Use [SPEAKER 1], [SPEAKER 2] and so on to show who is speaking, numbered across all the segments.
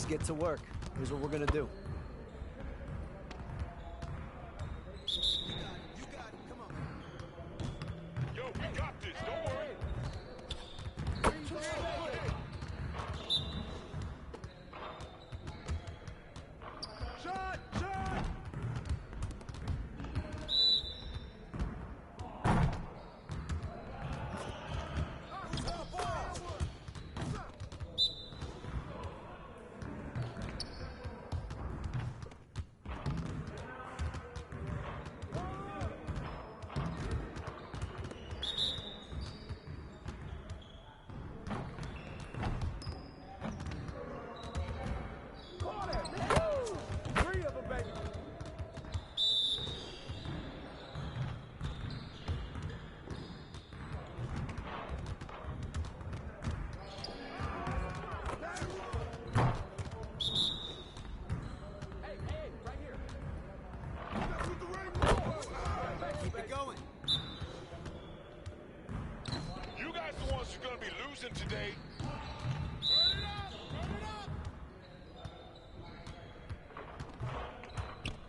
[SPEAKER 1] get to work. Here's what we're gonna do.
[SPEAKER 2] You got it. Come on.
[SPEAKER 3] Yo, we got this. Don't worry. Shot! Shot!
[SPEAKER 2] Keep it going.
[SPEAKER 3] You guys the ones who's gonna be losing today. Turn it up! Turn it up!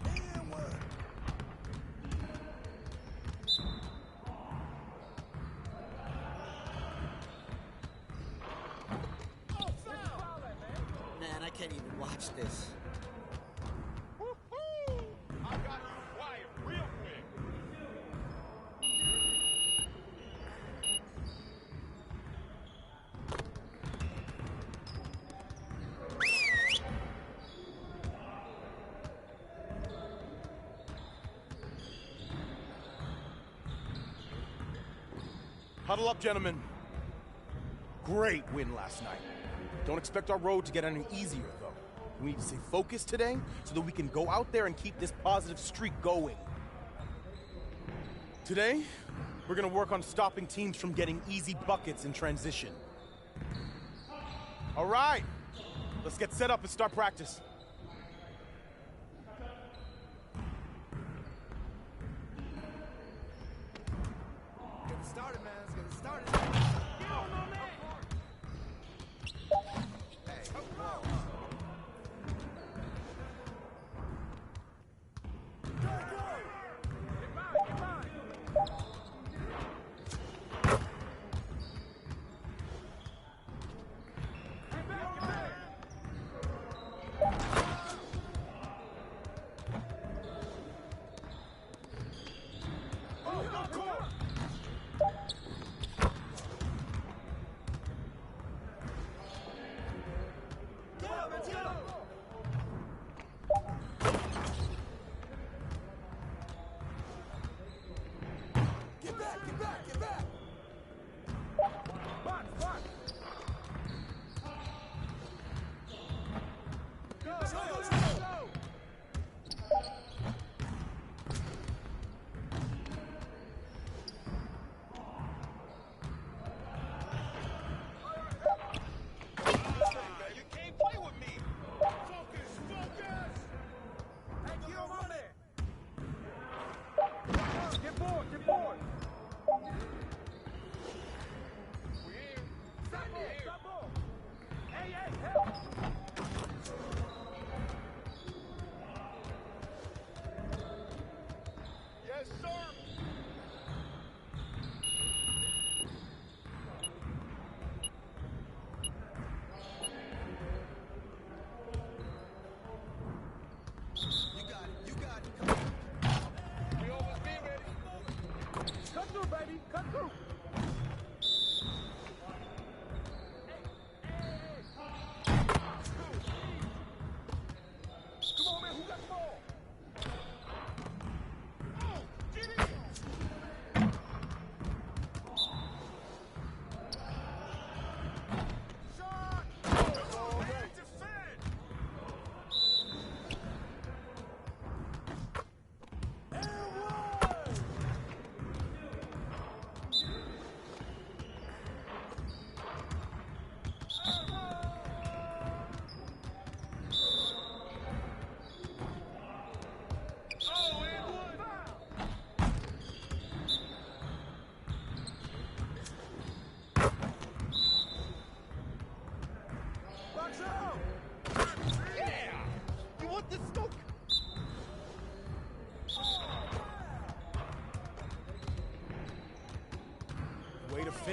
[SPEAKER 2] Damn work. Man, I can't even watch this.
[SPEAKER 3] Woo-hoo! I got you quiet real quick.
[SPEAKER 4] Huddle up, gentlemen. Great win last night. Don't expect our road to get any easier, though. We need to stay focused today so that we can go out there and keep this positive streak going. Today, we're gonna work on stopping teams from getting easy buckets in transition. All right, let's get set up and start practice.
[SPEAKER 2] Get it started, man. Let's get it started. Hey, whoa.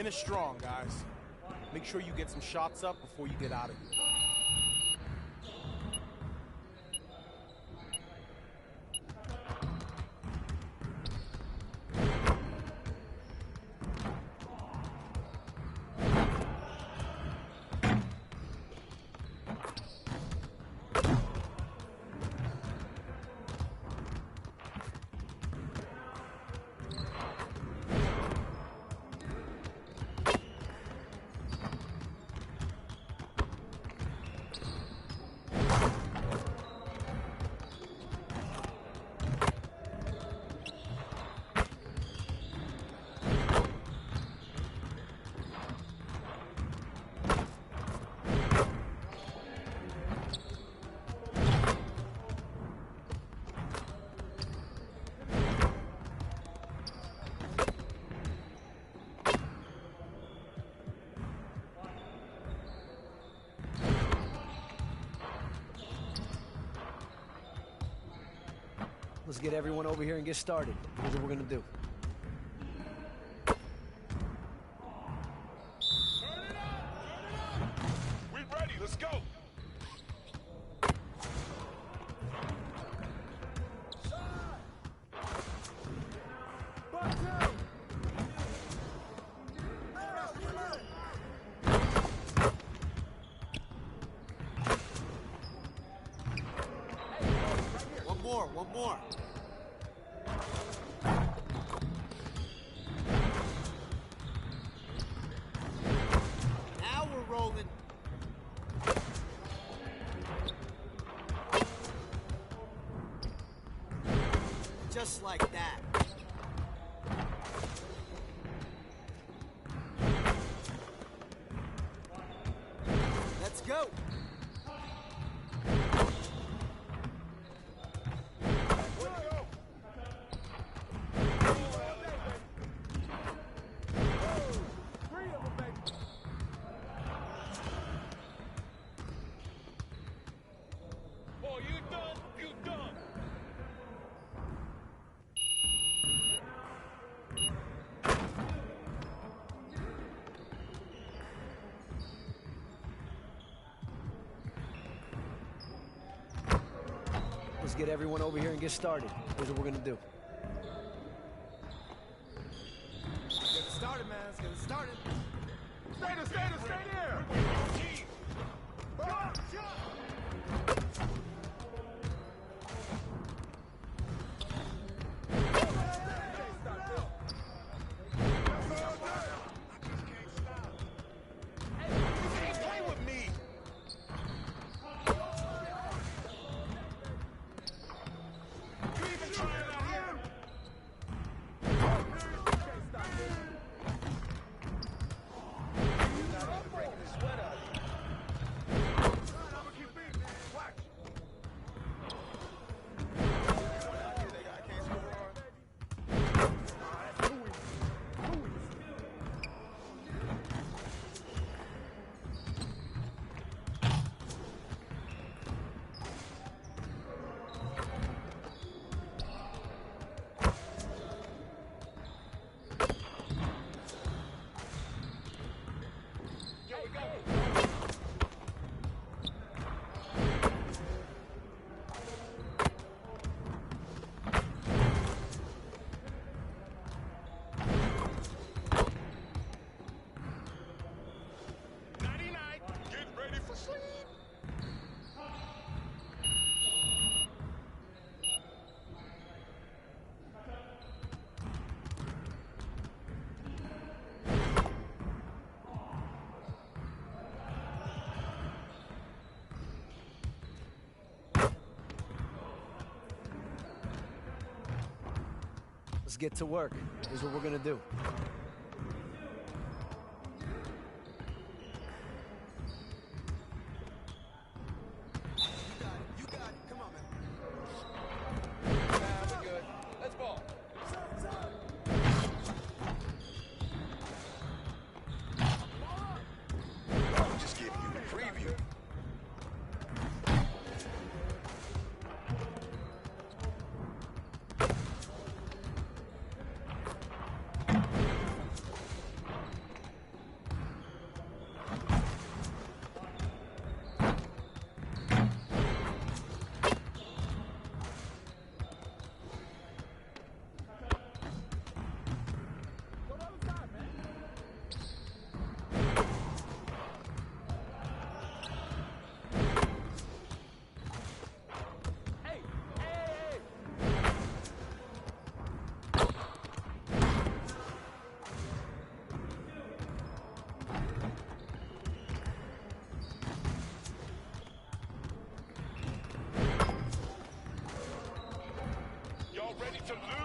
[SPEAKER 4] finish strong, guys. Make sure you get some shots up before you get out of here.
[SPEAKER 1] Let's get everyone over here and get started. Here's what we're gonna do.
[SPEAKER 3] Turn it up! We ready, let's go!
[SPEAKER 2] One more. Now we're rolling. Just like that. Let's go.
[SPEAKER 1] Let's get everyone over here and get started. Here's what we're gonna do.
[SPEAKER 2] Get it started, man. Let's get it started.
[SPEAKER 3] Stay there! Team!
[SPEAKER 1] Let's get to work. Here's what we're gonna do.
[SPEAKER 2] You got it. Come on, man.
[SPEAKER 3] We're good. Let's ball.
[SPEAKER 5] I'm just giving you the preview.
[SPEAKER 3] to lose.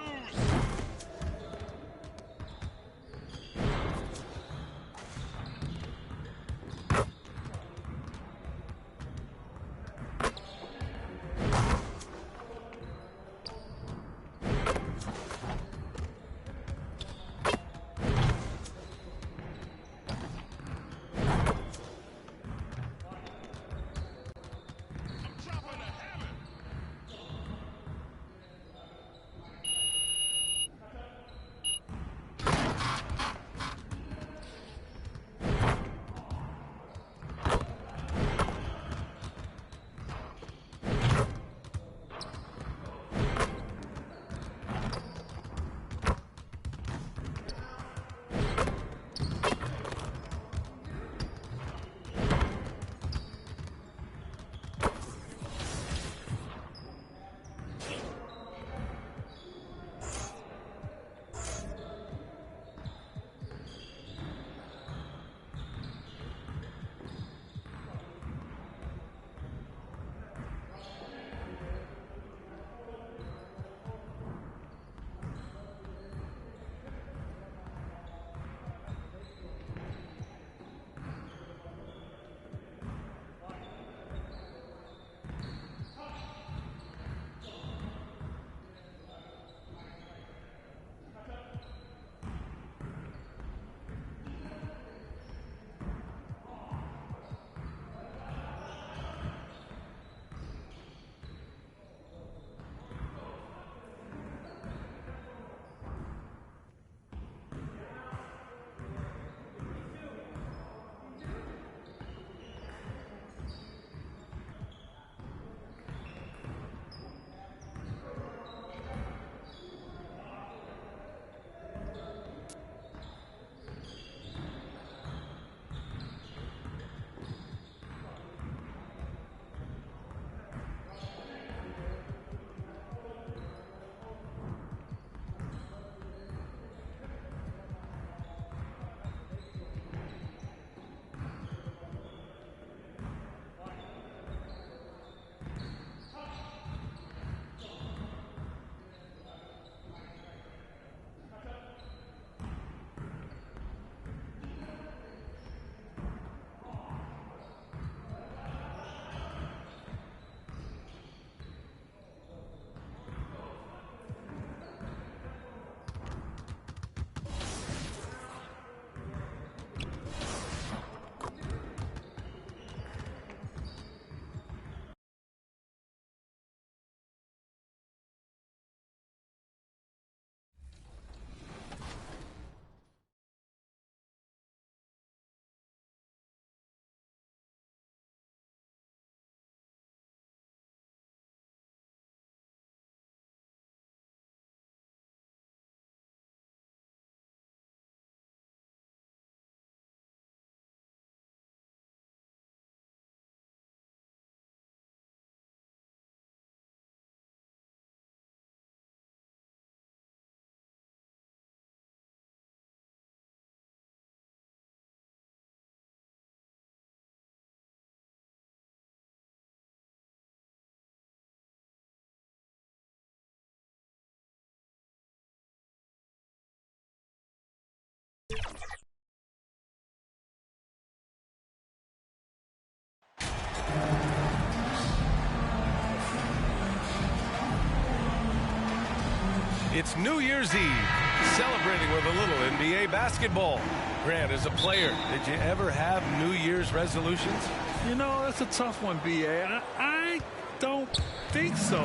[SPEAKER 6] It's New Year's Eve, celebrating with a little NBA basketball. Grant, as a player, did you ever have New Year's resolutions?
[SPEAKER 7] You know, that's a tough one, B.A. I don't think so.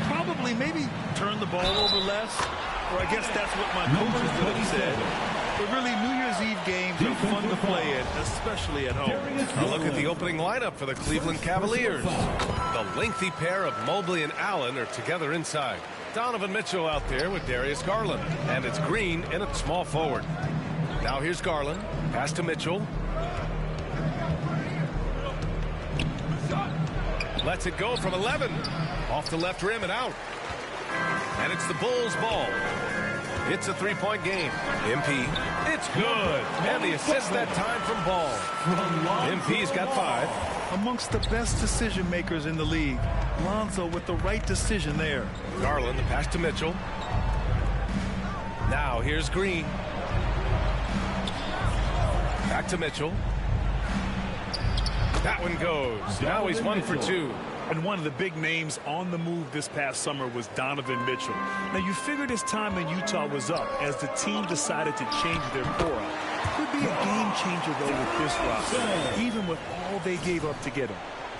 [SPEAKER 7] Probably maybe turn the ball over less, or I guess that's what my coaches would have said. But really, New Year's Eve games are fun to play in, especially at home.
[SPEAKER 6] A look at the opening lineup for the Cleveland Cavaliers. The lengthy pair of Mobley and Allen are together inside. Donovan Mitchell out there with Darius Garland. And it's Green in at small forward. Now here's Garland. Pass to Mitchell. Lets it go from 11. Off the left rim and out. And it's the Bulls' ball. It's a three-point game. MP. It's good. And the assist that time from Ball. MP's got 5.
[SPEAKER 7] Amongst the best decision makers in the league. Lonzo with the right decision there.
[SPEAKER 6] Garland, the pass to Mitchell. Now here's Green. Back to Mitchell. That one goes. Now he's 1 for 2.
[SPEAKER 7] And one of the big names on the move this past summer was Donovan Mitchell. Now, you figured his time in Utah was up as the team decided to change their core. Could be a game changer, though, with this roster, even with all they gave up to get him.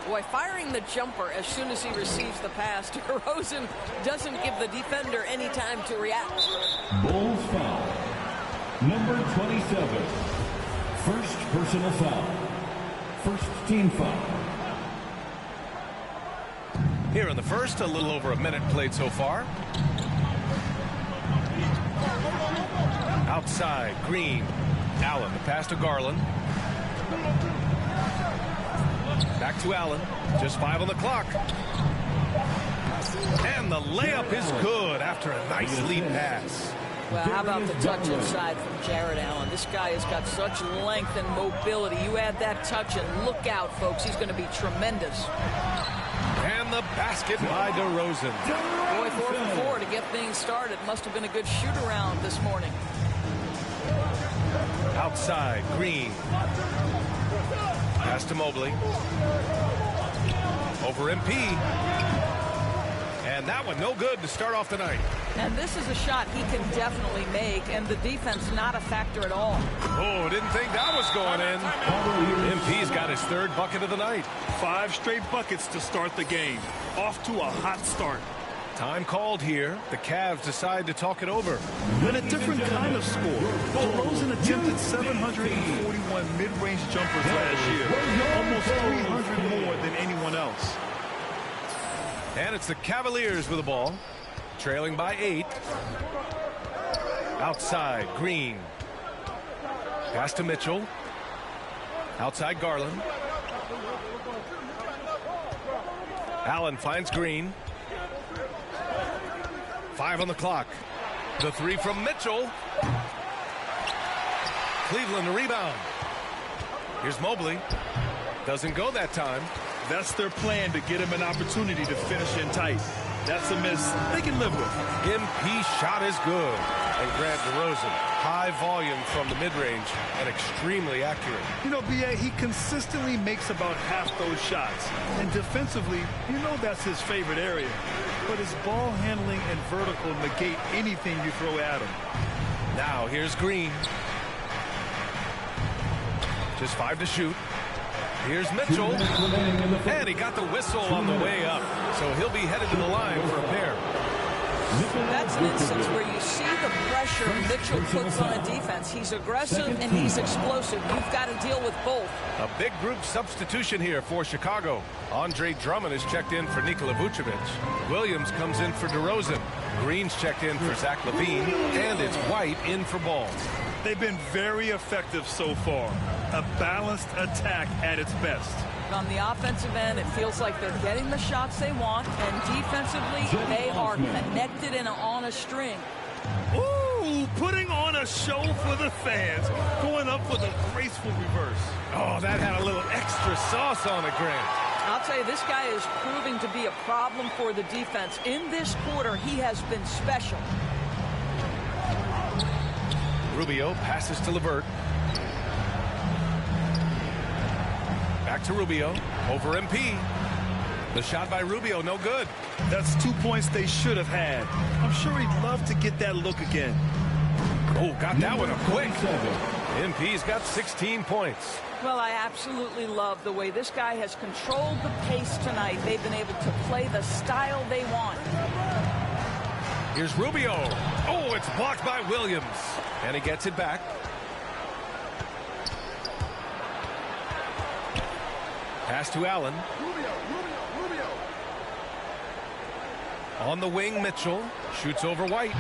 [SPEAKER 8] Boy, firing the jumper as soon as he receives the pass to DeRozan doesn't give the defender any time to react.
[SPEAKER 9] Bulls foul. Number 27. First personal foul. First team foul.
[SPEAKER 6] Here in the first, a little over a minute played so far. Outside, Green. Allen, the pass to Garland. Back to Allen. Just 5 on the clock. And the layup is good after a nice lead pass.
[SPEAKER 8] Well, how about the touch inside from Jared Allen? This guy has got such length and mobility. You add that touch and look out, folks. He's going to be tremendous.
[SPEAKER 6] And the basket by DeRozan.
[SPEAKER 8] Boy, 4 for 4 to get things started. Must have been a good shoot-around this morning.
[SPEAKER 6] Outside, Green. Pass to Mobley. Over MP. And that one no good to start off the night.
[SPEAKER 8] And this is a shot he can definitely make, and the defense not a factor at all.
[SPEAKER 6] Oh, didn't think that was going in. MP's got his 3rd bucket of the night.
[SPEAKER 7] 5 straight buckets to start the game. Off to a hot start.
[SPEAKER 6] Time called here. The Cavs decide to talk it over.
[SPEAKER 7] And a different kind of score. DeRozan attempted 741 mid-range jumpers last year. Almost 300 more than anyone else.
[SPEAKER 6] And it's the Cavaliers with the ball. Trailing by 8. Outside, Green. Pass to Mitchell. Outside, Garland. Allen finds Green. 5 on the clock. The 3 from Mitchell. Cleveland the rebound. Here's Mobley. Doesn't go that time.
[SPEAKER 7] That's their plan, to get him an opportunity to finish in tight. That's a miss they can live with.
[SPEAKER 6] MP shot is good. And Grant DeRozan, high volume from the mid-range and extremely accurate.
[SPEAKER 7] You know, B.A., he consistently makes about half those shots. And defensively, you know that's his favorite area. But his ball handling and vertical negate anything you throw at him.
[SPEAKER 6] Now here's Green. Just 5 to shoot. Here's Mitchell. And he got the whistle on the way up. So he'll be headed to the line for a pair.
[SPEAKER 8] That's an instance where you see the pressure Mitchell puts on a defense. He's aggressive and he's explosive. You've got to deal with both.
[SPEAKER 6] A big group substitution here for Chicago. Andre Drummond is checked in for Nikola Vucevic. Williams comes in for DeRozan. Green's checked in for Zach LaVine. And it's White in for Ball.
[SPEAKER 7] They've been very effective so far. A balanced attack at its best.
[SPEAKER 8] On the offensive end, it feels like they're getting the shots they want, and defensively, they are connected and on a string.
[SPEAKER 7] Ooh, putting on a show for the fans, going up with a graceful reverse.
[SPEAKER 6] Oh, that had a little extra sauce on it, Grant.
[SPEAKER 8] I'll tell you, this guy is proving to be a problem for the defense. In this quarter, he has been special.
[SPEAKER 6] Rubio passes to LeVert. Back to Rubio. Over MP. The shot by Rubio, no good.
[SPEAKER 7] That's 2 points they should have had. I'm sure he'd love to get that look again.
[SPEAKER 6] Oh, got that one up quick. MP's got 16 points.
[SPEAKER 8] Well, I absolutely love the way this guy has controlled the pace tonight. They've been able to play the style they want.
[SPEAKER 6] Here's Rubio. Oh, it's blocked by Williams. And he gets it back. Pass to Allen.
[SPEAKER 3] Rubio.
[SPEAKER 6] On the wing, Mitchell shoots over White.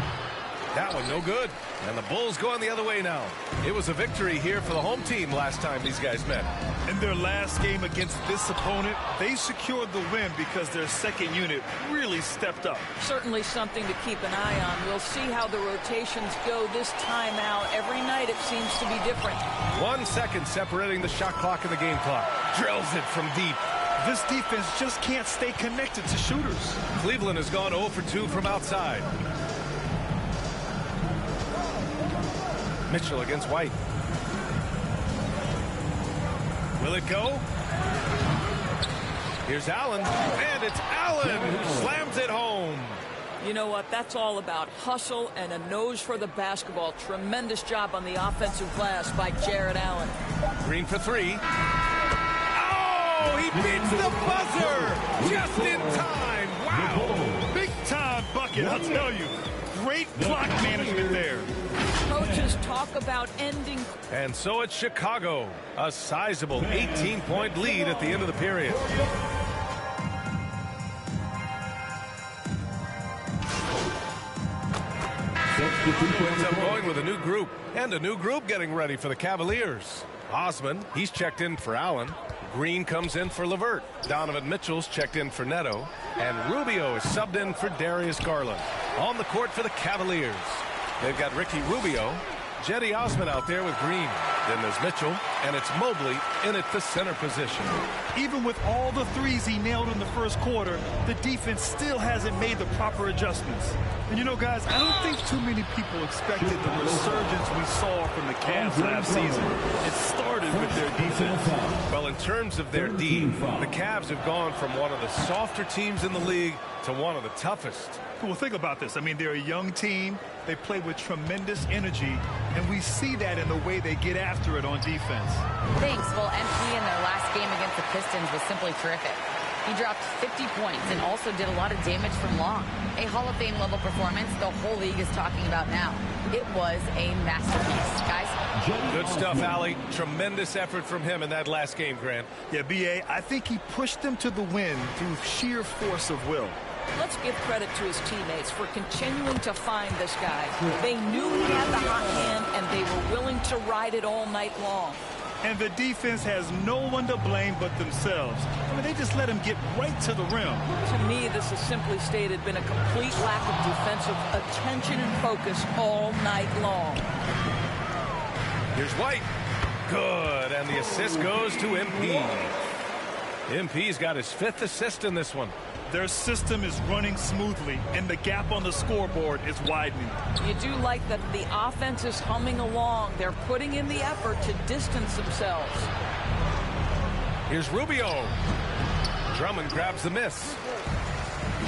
[SPEAKER 6] That one no good. And the Bulls going the other way now. It was a victory here for the home team last time these guys met.
[SPEAKER 7] In their last game against this opponent, they secured the win because their second unit really stepped up.
[SPEAKER 8] Certainly something to keep an eye on. We'll see how the rotations go this time out. Every night it seems to be different.
[SPEAKER 6] 1 second separating the shot clock and the game clock. Drills it from deep.
[SPEAKER 7] This defense just can't stay connected to shooters.
[SPEAKER 6] Cleveland has gone 0 for 2 from outside. Mitchell against White. Will it go? Here's Allen, and it's Allen who slams it home.
[SPEAKER 8] You know what? That's all about hustle and a nose for the basketball. Tremendous job on the offensive glass by Jarrett Allen.
[SPEAKER 6] Green for three. Oh, he beats the buzzer just in time. Wow.
[SPEAKER 7] Big time bucket, I'll tell you. Great clock management there.
[SPEAKER 8] Coaches talk about ending.
[SPEAKER 6] And so it's Chicago. A sizable 18-point lead at the end of the period. Ends up going with a new group, and a new group getting ready for the Cavaliers. Osman, he's checked in for Allen. Green comes in for LeVert. Donovan Mitchell's checked in for Neto. And Rubio is subbed in for Darius Garland. On the court for the Cavaliers, they've got Ricky Rubio, Jetty Osman out there with Green. Then there's Mitchell, and it's Mobley in at the center position.
[SPEAKER 7] Even with all the threes he nailed in the first quarter, the defense still hasn't made the proper adjustments. And you know, guys, I don't think too many people expected the resurgence we saw from the Cavs last season. It started with their defense.
[SPEAKER 6] Well, in terms of their D, the Cavs have gone from one of the softer teams in the league to one of the toughest.
[SPEAKER 7] Well, think about this. I mean, they're a young team. They play with tremendous energy, and we see that in the way they get after it on defense.
[SPEAKER 10] Thanks. Well, MP in their last game against the Pistons was simply terrific. He dropped 50 points and also did a lot of damage from long. A Hall of Fame level performance the whole league is talking about now. It was a masterpiece, guys.
[SPEAKER 6] Good stuff, Allie. Tremendous effort from him in that last game, Grant.
[SPEAKER 7] Yeah, B.A., I think he pushed them to the win through sheer force of will.
[SPEAKER 8] Let's give credit to his teammates for continuing to find this guy. They knew he had the hot hand, and they were willing to ride it all night long.
[SPEAKER 7] And the defense has no one to blame but themselves. I mean, they just let him get right to the rim.
[SPEAKER 8] To me, this has simply stated been a complete lack of defensive attention and focus all night long.
[SPEAKER 6] Here's White. Good, and the assist goes to MP. MP's got his 5th assist in this one.
[SPEAKER 7] Their system is running smoothly, and the gap on the scoreboard is widening.
[SPEAKER 8] You do like that the offense is humming along. They're putting in the effort to distance themselves.
[SPEAKER 6] Here's Rubio. Drummond grabs the miss.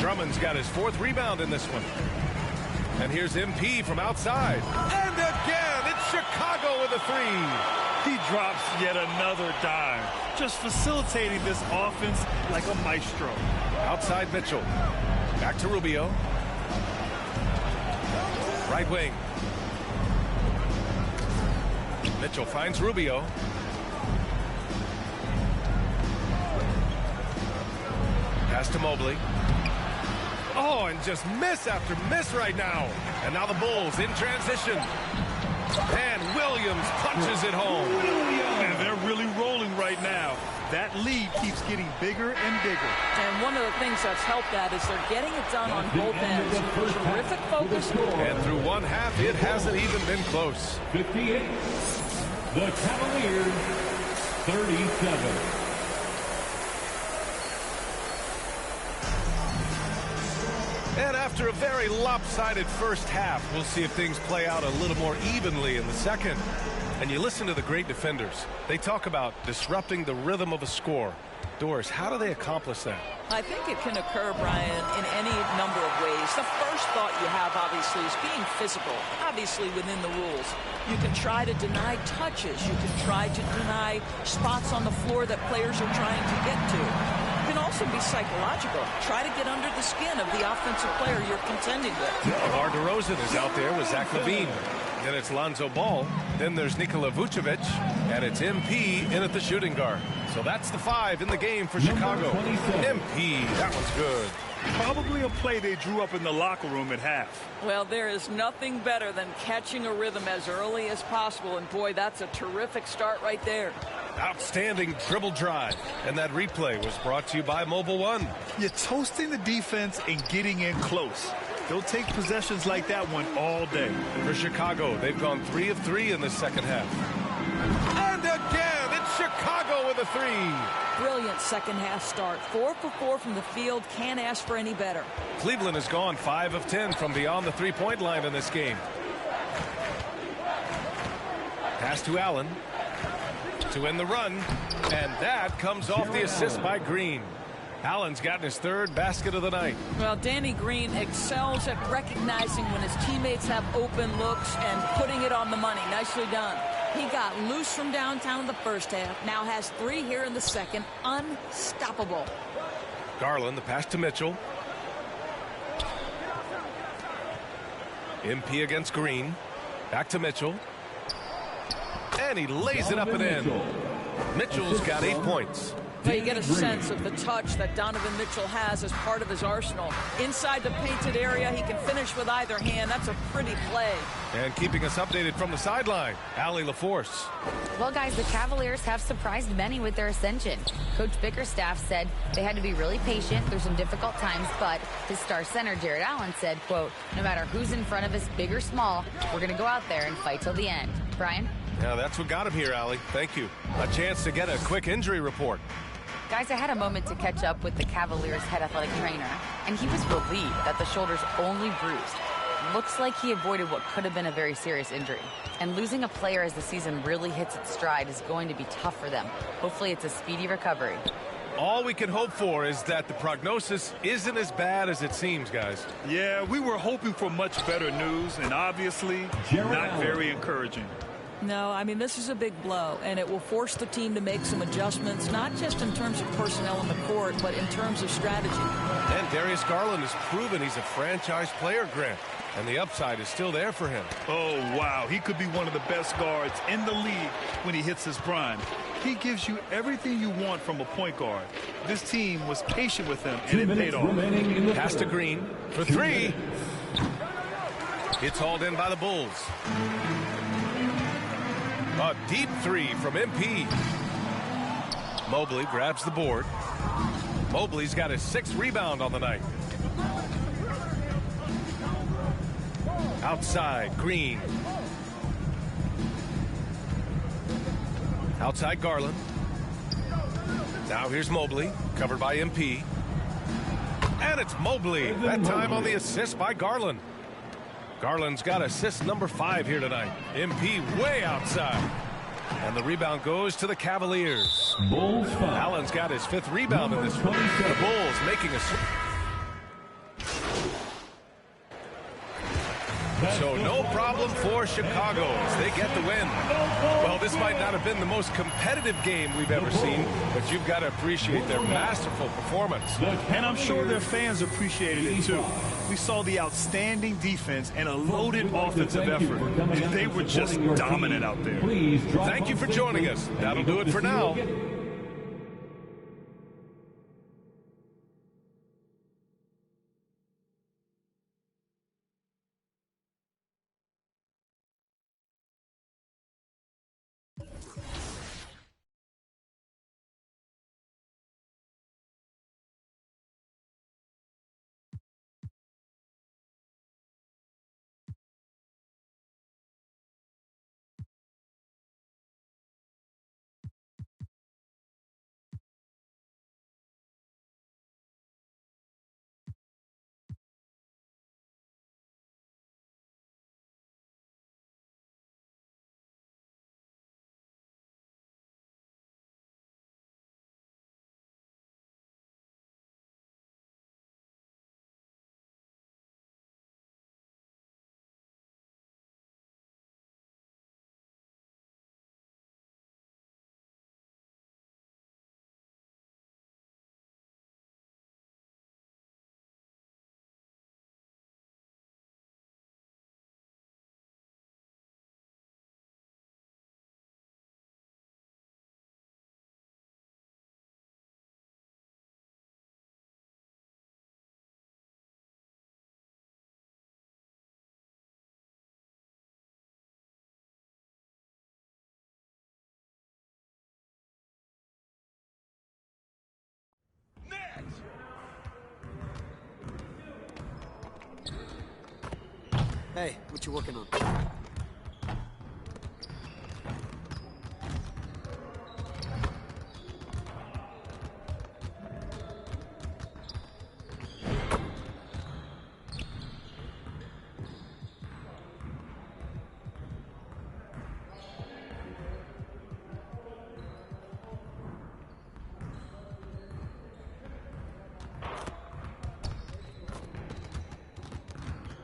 [SPEAKER 6] Drummond's got his 4th rebound in this one. And here's MP from outside. And again, it's Chicago with a 3.
[SPEAKER 7] He drops yet another dime, just facilitating this offense like a maestro.
[SPEAKER 6] Outside Mitchell. Back to Rubio. Right wing. Mitchell finds Rubio. Pass to Mobley. Oh, and just miss after miss right now. And now the Bulls in transition. And Williams punches it home.
[SPEAKER 7] And they're really rolling right now. That lead keeps getting bigger and bigger.
[SPEAKER 8] And one of the things that's helped that is they're getting it done on both ends. Terrific focus.
[SPEAKER 6] And through one half, it hasn't even been close.
[SPEAKER 9] 58. The Cavaliers, 37.
[SPEAKER 6] And after a very lopsided first half, we'll see if things play out a little more evenly in the second. And you listen to the great defenders. They talk about disrupting the rhythm of a score. Doris, how do they accomplish that?
[SPEAKER 8] I think it can occur, Brian, in any number of ways. The first thought you have, obviously, is being physical, obviously within the rules. You can try to deny touches. You can try to deny spots on the floor that players are trying to get to. It can also be psychological. Try to get under the skin of the offensive player you're contending with.
[SPEAKER 6] DeMar DeRozan is out there with Zach LaVine. Then it's Lonzo Ball. Then there's Nikola Vucevic. And it's MP in at the shooting guard. So that's the 5 in the game for Chicago. MP, that one's good.
[SPEAKER 7] Probably a play they drew up in the locker room at half.
[SPEAKER 8] Well, there is nothing better than catching a rhythm as early as possible. And, boy, that's a terrific start right there.
[SPEAKER 6] Outstanding dribble drive. And that replay was brought to you by Mobile One.
[SPEAKER 7] You're toasting the defense and getting in close. They'll take possessions like that one all day.
[SPEAKER 6] For Chicago, they've gone 3 of 3 in the second half. And again, it's Chicago with a 3.
[SPEAKER 8] Brilliant second half start. 4 for 4 from the field. Can't ask for any better.
[SPEAKER 6] Cleveland has gone 5 of 10 from beyond the three-point line in this game. Pass to Allen to end the run, and that comes off the assist by Green. Allen's gotten his third basket of the night.
[SPEAKER 8] Well, Danny Green excels at recognizing when his teammates have open looks and putting it on the money. Nicely done. He got loose from downtown in the first half. Now has 3 here in the second. Unstoppable.
[SPEAKER 6] Garland, the pass to Mitchell. MP against Green. Back to Mitchell. And he lays it up and in. Mitchell's got 8 points.
[SPEAKER 8] Well, you get a sense of the touch that Donovan Mitchell has as part of his arsenal. Inside the painted area, he can finish with either hand. That's a pretty play.
[SPEAKER 6] And keeping us updated from the sideline, Allie LaForce.
[SPEAKER 10] Well, guys, the Cavaliers have surprised many with their ascension. Coach Bickerstaff said they had to be really patient through some difficult times, but his star center, Jared Allen, said, quote, no matter who's in front of us, big or small, we're going to go out there and fight till the end. Brian?
[SPEAKER 6] Yeah, that's what got him here, Allie. Thank you. A chance to get a quick injury report.
[SPEAKER 10] Guys, I had a moment to catch up with the Cavaliers' head athletic trainer, and he was relieved that the shoulder's only bruised. Looks like he avoided what could have been a very serious injury. And losing a player as the season really hits its stride is going to be tough for them. Hopefully it's a speedy recovery.
[SPEAKER 6] All we can hope for is that the prognosis isn't as bad as it seems, guys.
[SPEAKER 7] Yeah, we were hoping for much better news, and obviously not very encouraging.
[SPEAKER 8] No, I mean, this is a big blow, and it will force the team to make some adjustments, not just in terms of personnel on the court, but in terms of strategy.
[SPEAKER 6] And Darius Garland has proven he's a franchise player, Grant, and the upside is still there for him.
[SPEAKER 7] Oh, wow. He could be one of the best guards in the league when he hits his prime. He gives you everything you want from a point guard. This team was patient with him, and it paid off.
[SPEAKER 6] Pass to Green for 3. It's hauled in by the Bulls. A deep 3 from MP. Mobley grabs the board. Mobley's got his 6th rebound on the night. Outside, Green. Outside, Garland. Now here's Mobley, covered by MP. And it's Mobley, that time on the assist by Garland. Garland's got assist number 5 here tonight. MP way outside. And the rebound goes to the Cavaliers. Allen's got his 5th rebound in this one. The Bulls making a... So no problem for Chicago as they get the win. Well, this might not have been the most competitive game we've ever seen, but you've got to appreciate their masterful performance.
[SPEAKER 7] And I'm sure their fans appreciated it too. We saw the outstanding defense and a loaded offensive effort. And they were just dominant out there.
[SPEAKER 6] Thank you for joining us. That'll do it for now.
[SPEAKER 2] Hey, what you working on?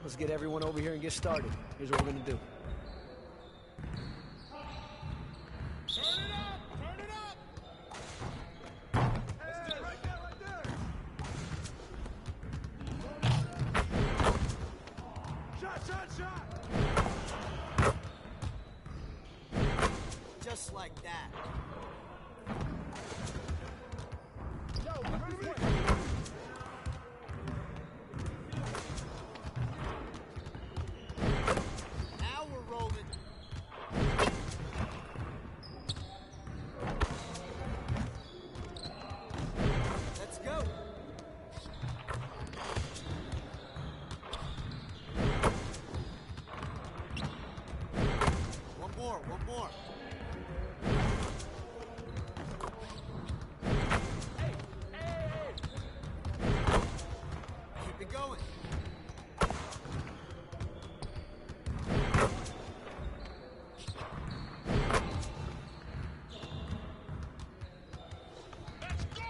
[SPEAKER 1] Let's get everyone over here and get started. Here's what we're gonna do.
[SPEAKER 3] Turn it up! Turn it up! Let's do it right there, right there! Shot, shot, shot!
[SPEAKER 2] Just like that. Now we're rolling. Let's go. One more, one more. Keep it going.
[SPEAKER 3] Let's go!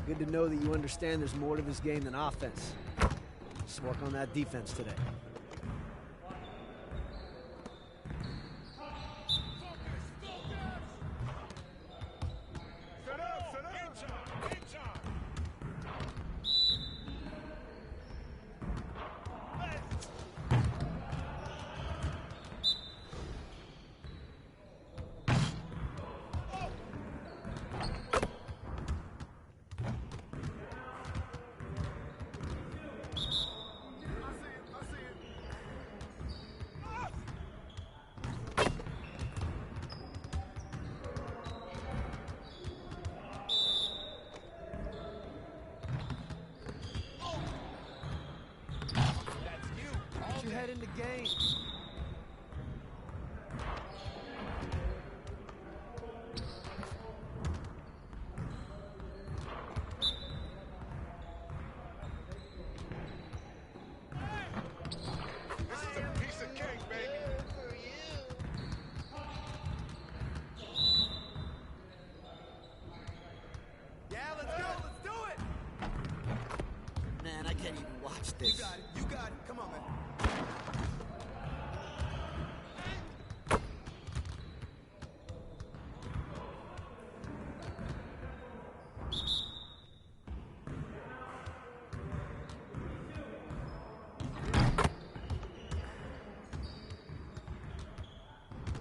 [SPEAKER 1] Good to know that you understand there's more to this game than offense. Let's work on that defense today.
[SPEAKER 3] Set up, set up! In time, in time!
[SPEAKER 1] Get your head in the game.
[SPEAKER 3] This is a piece of cake, baby!
[SPEAKER 2] Yeah, let's go. Let's do it. Man, I can't even watch this.
[SPEAKER 1] You got it. You got it. Come on, man.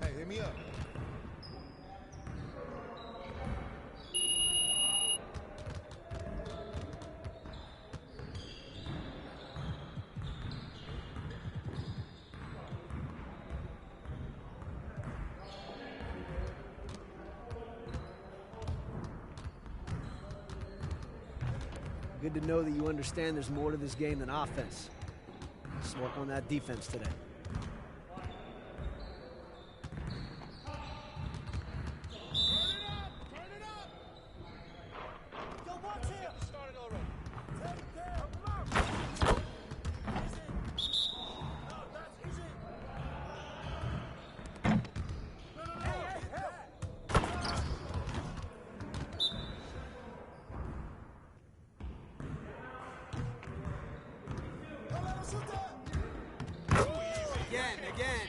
[SPEAKER 4] Hey, hit me up.
[SPEAKER 1] Good to know that you understand there's more to this game than offense. Let's work on that defense today.
[SPEAKER 2] Again.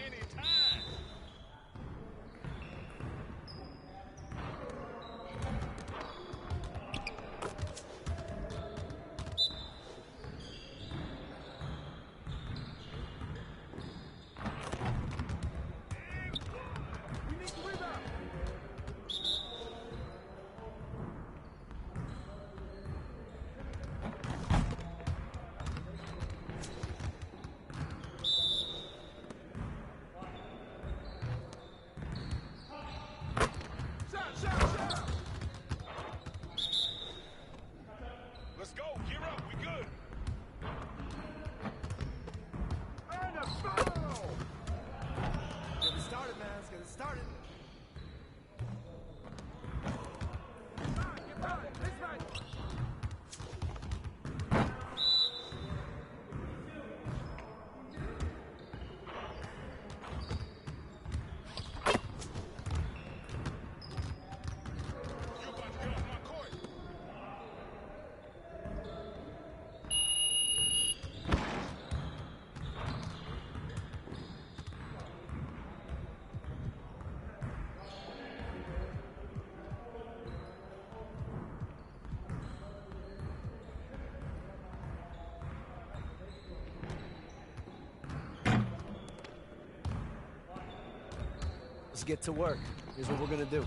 [SPEAKER 1] get to work. Here's what we're gonna do.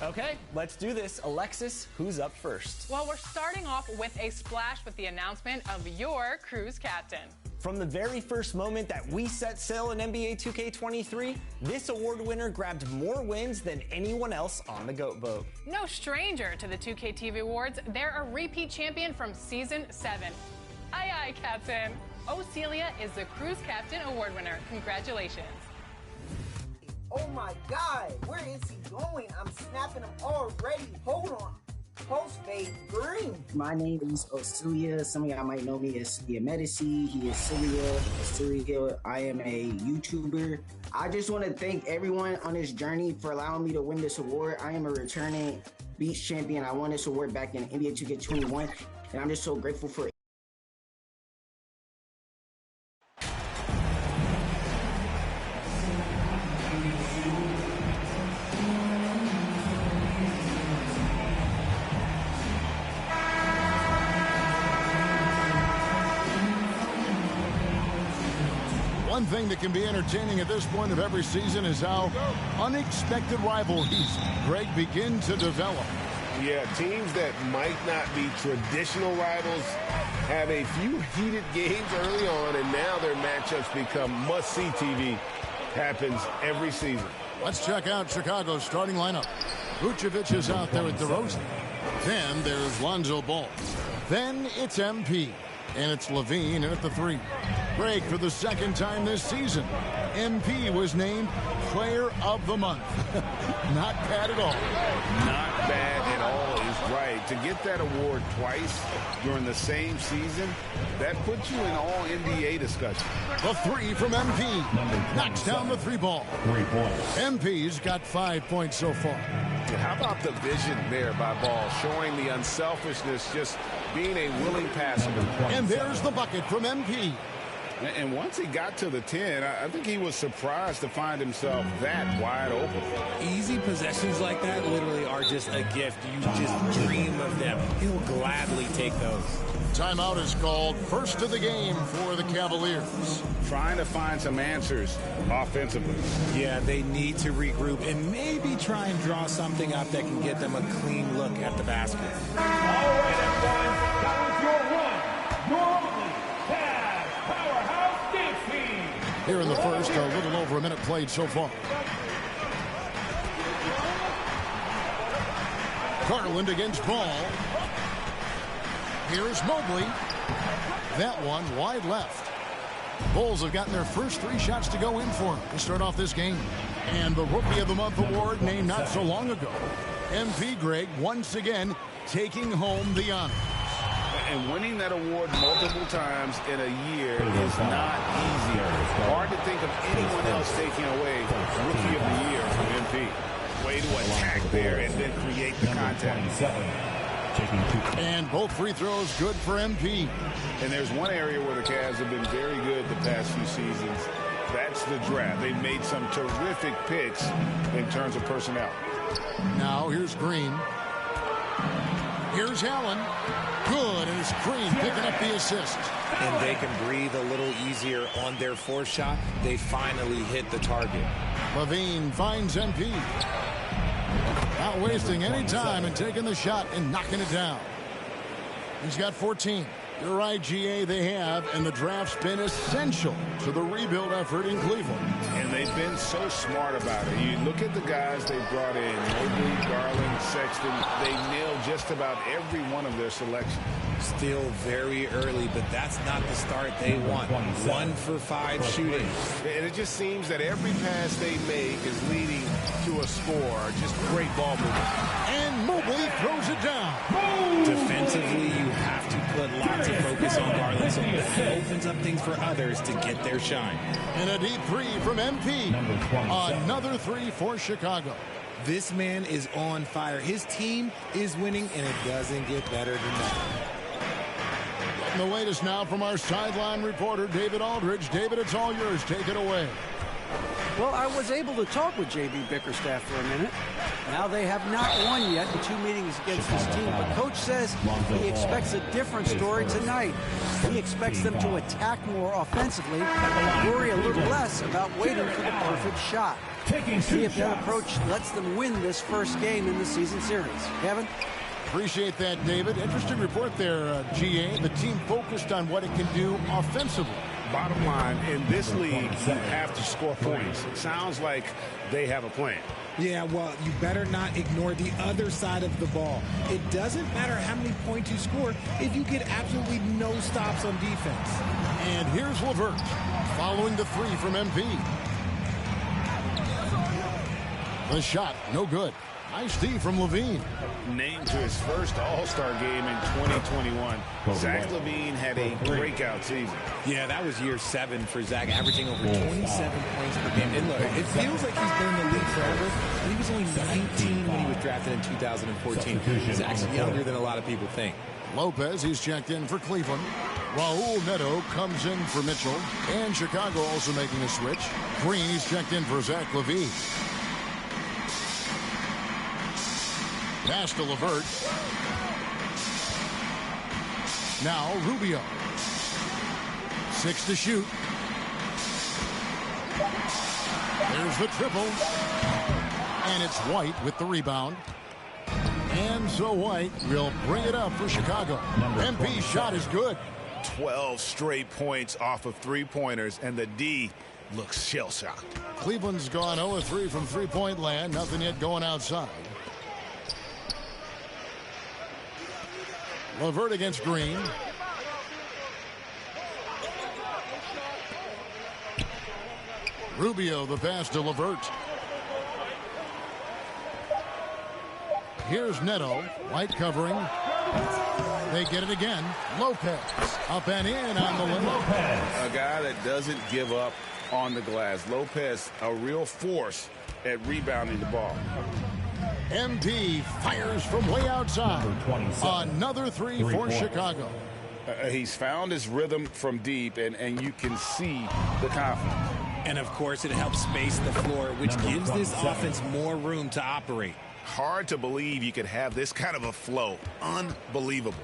[SPEAKER 11] Okay, let's do this. Alexis, who's up first?
[SPEAKER 12] Well, we're starting off with a splash with the announcement of your Cruise captain.
[SPEAKER 11] From the very first moment that we set sail in NBA 2K23, this award winner grabbed more wins than anyone else on the GOAT boat.
[SPEAKER 12] No stranger to the 2K TV Awards, they're a repeat champion from Season 7. Aye, aye, Captain. Ocelia is the Cruise Captain Award winner. Congratulations.
[SPEAKER 13] Oh my God, where is he going? I'm snapping him already. Hold on. Post fade green.
[SPEAKER 14] My name is Ocelia. Some of y'all might know me as Celia Medici. He is Celia. I am a YouTuber. I just want to thank everyone on this journey for allowing me to win this award. I am a returning beach champion. I won this award back in NBA 2K21, and I'm just so grateful for it.
[SPEAKER 15] One thing that can be entertaining at this point of every season is how unexpected rivalries, Greg, begin to develop.
[SPEAKER 16] Yeah, teams that might not be traditional rivals have a few heated games early on, and now their matchups become must-see TV. Happens every season.
[SPEAKER 15] Let's check out Chicago's starting lineup. Vucevic is out there with DeRozan. Then there's Lonzo Ball. Then it's MP. And it's Levine in at the 3. Greg, for the second time this season, MP was named Player of the Month. Not bad at all.
[SPEAKER 16] Not bad at all is right. To get that award twice during the same season, that puts you in all NBA discussion.
[SPEAKER 15] The 3 from MP. Knocks down the 3 ball.
[SPEAKER 9] 3 points.
[SPEAKER 15] MP's got 5 points so far.
[SPEAKER 16] How about the vision there by Ball, showing the unselfishness, just being a willing passer.
[SPEAKER 15] And there's the bucket from MP.
[SPEAKER 16] And once he got to the 10, I think he was surprised to find himself that wide open.
[SPEAKER 17] Easy possessions like that literally are just a gift. You just dream of them. He'll gladly take those.
[SPEAKER 15] Timeout is called. First of the game for the Cavaliers.
[SPEAKER 16] Trying to find some answers offensively.
[SPEAKER 17] Yeah, they need to regroup and maybe try and draw something up that can get them a clean look at the basket.
[SPEAKER 9] All right, everyone. That was your one, your only Cavs Powerhouse Dance Team.
[SPEAKER 15] Here in the first, a little over a minute played so far. Garland against Ball. Here's Mobley. That one wide left. Bulls have gotten their first 3 shots to go in for him to start off this game. And the Rookie of the Month award named not so long ago. MP Greg once again taking home the honor.
[SPEAKER 16] And winning that award multiple times in a year is not easy. Hard to think of anyone else taking away Rookie of the Year from MP. Way to attack there and then create the contact.
[SPEAKER 15] And both free throws good for MP.
[SPEAKER 16] And there's one area where the Cavs have been very good the past few seasons. That's the draft. They've made some terrific picks in terms of personnel.
[SPEAKER 15] Now here's Green. Here's Allen. Good, and it's Green picking up the assist.
[SPEAKER 17] And they can breathe a little easier on their 4th shot. They finally hit the target.
[SPEAKER 15] Levine finds MP. Not wasting any time and taking the shot and knocking it down. He's got 14. You're right, GA, they have, and the draft's been essential to the rebuild effort in Cleveland.
[SPEAKER 16] And they've been so smart about it. You look at the guys they brought in, Mobley, Garland, Sexton, they nailed just about every one of their selections.
[SPEAKER 17] Still very early, but that's not the start they want. 1 for 5 shooting.
[SPEAKER 16] And it just seems that every pass they make is leading to a score. Just great ball movement.
[SPEAKER 15] And Mobley throws it down.
[SPEAKER 17] Defensively, you have to put lots of focus on Garland, so that opens up things for others to get their shine.
[SPEAKER 15] And a deep 3 from MP. Another 3 for Chicago.
[SPEAKER 17] This man is on fire. His team is winning, and it doesn't get better than that.
[SPEAKER 15] And the latest now from our sideline reporter, David Aldridge. David, it's all yours. Take it away.
[SPEAKER 18] Well, I was able to talk with J.B. Bickerstaff for a minute. Now they have not won yet in 2 meetings against this team, but Coach says he expects a different story tonight. He expects them to attack more offensively and worry a little less about waiting for the perfect shot. See if that approach lets them win this first game in the season series. Kevin?
[SPEAKER 15] Appreciate that, David. Interesting report there, GA. The team focused on what it can do offensively.
[SPEAKER 16] Bottom line, in this league, you have to score points. It sounds like they have a plan.
[SPEAKER 17] Yeah, well, you better not ignore the other side of the ball. It doesn't matter how many points you score if you get absolutely no stops on defense.
[SPEAKER 15] And here's LeVert following the 3 from MP. The shot, no good. Nice D from Levine.
[SPEAKER 16] Named to his first All-Star game in 2021. Zach LaVine had a breakout season.
[SPEAKER 17] Yeah, that was year 7 for Zach, averaging over 27 points per game. And look, it feels like he's been in the league forever, but he was only 19 when he was drafted in 2014. He's actually younger than a lot of people think.
[SPEAKER 15] Lopez, he's checked in for Cleveland. Raul Neto comes in for Mitchell. And Chicago also making a switch. Green, he's checked in for Zach LaVine. Pass to LeVert. Now Rubio. 6 to shoot. There's the triple. And it's White with the rebound. And so White will bring it up for Chicago. MP's shot is good.
[SPEAKER 16] 12 straight points off of 3-pointers, and the D looks shell-shocked.
[SPEAKER 15] Cleveland's gone 0-3 from three-point land. Nothing yet going outside. LeVert against Green. Rubio, the pass to LeVert. Here's Neto. White covering. They get it again. Lopez up and in on the limit.
[SPEAKER 16] A guy that doesn't give up on the glass. Lopez, a real force at rebounding the ball.
[SPEAKER 15] MP fires from way outside. Another 3 for Chicago.
[SPEAKER 16] He's found his rhythm from deep, and you can see the confidence.
[SPEAKER 17] And, of course, it helps space the floor, which gives this offense more room to operate.
[SPEAKER 16] Hard to believe you could have this kind of a flow. Unbelievable.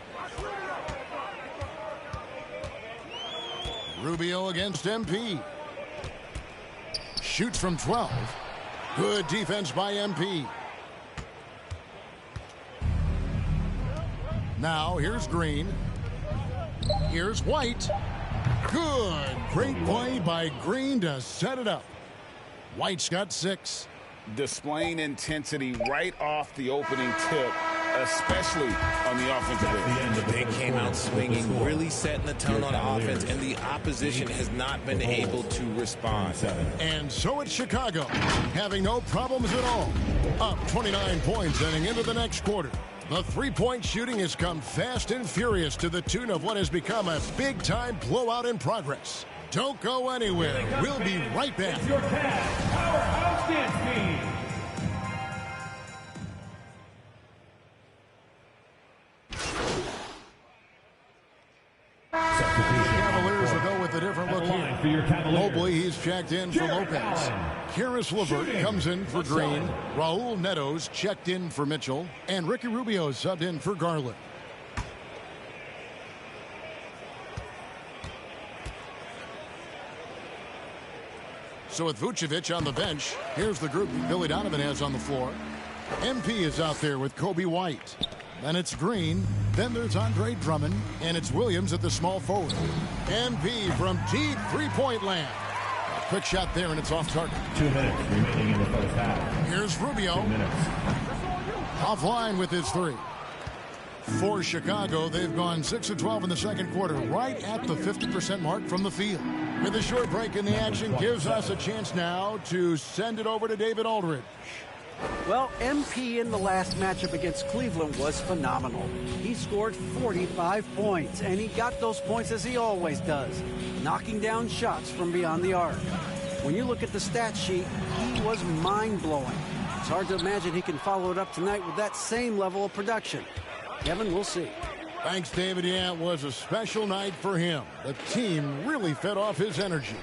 [SPEAKER 15] Rubio against MP. Shoots from 12. Good defense by MP. Now here's Green. Here's White. Good. Great play by Green to set it up. White's got 6.
[SPEAKER 16] Displaying intensity right off the opening tip, especially on the offensive end.
[SPEAKER 17] They came out swinging, really setting the tone on offense, and the opposition has not been able to respond.
[SPEAKER 15] And so it's Chicago, having no problems at all. Up 29 points heading into the next quarter. The three-point shooting has come fast and furious to the tune of what has become a big-time blowout in progress. Don't go anywhere. We'll be right back.
[SPEAKER 9] It's your Cavs Powerhouse Dance Team.
[SPEAKER 15] Cavaliers will go with a different look here. Mobley, he's checked in for Lopez. Karis LeVert comes in for Green. Raul Neto's checked in for Mitchell. And Ricky Rubio subbed in for Garland. So with Vucevic on the bench, here's the group Billy Donovan has on the floor. MP is out there with Kobe White. Then it's Green. Then there's Andre Drummond. And it's Williams at the small forward. MP from deep three-point land. A quick shot there, and it's off target.
[SPEAKER 9] 2 minutes remaining in the first half.
[SPEAKER 15] Here's Rubio.
[SPEAKER 9] 2 minutes.
[SPEAKER 15] Offline with his 3. For Chicago, they've gone 6 of 12 in the second quarter, right at the 50% mark from the field. With a short break in the action, gives us a chance now to send it over to David Aldridge.
[SPEAKER 18] Well, MP in the last matchup against Cleveland was phenomenal. He scored 45 points, and he got those points as he always does, knocking down shots from beyond the arc. When you look at the stat sheet, he was mind-blowing. It's hard to imagine he can follow it up tonight with that same level of production. Kevin, we'll see.
[SPEAKER 15] Thanks, David. Yeah, it was a special night for him. The team really fed off his energy.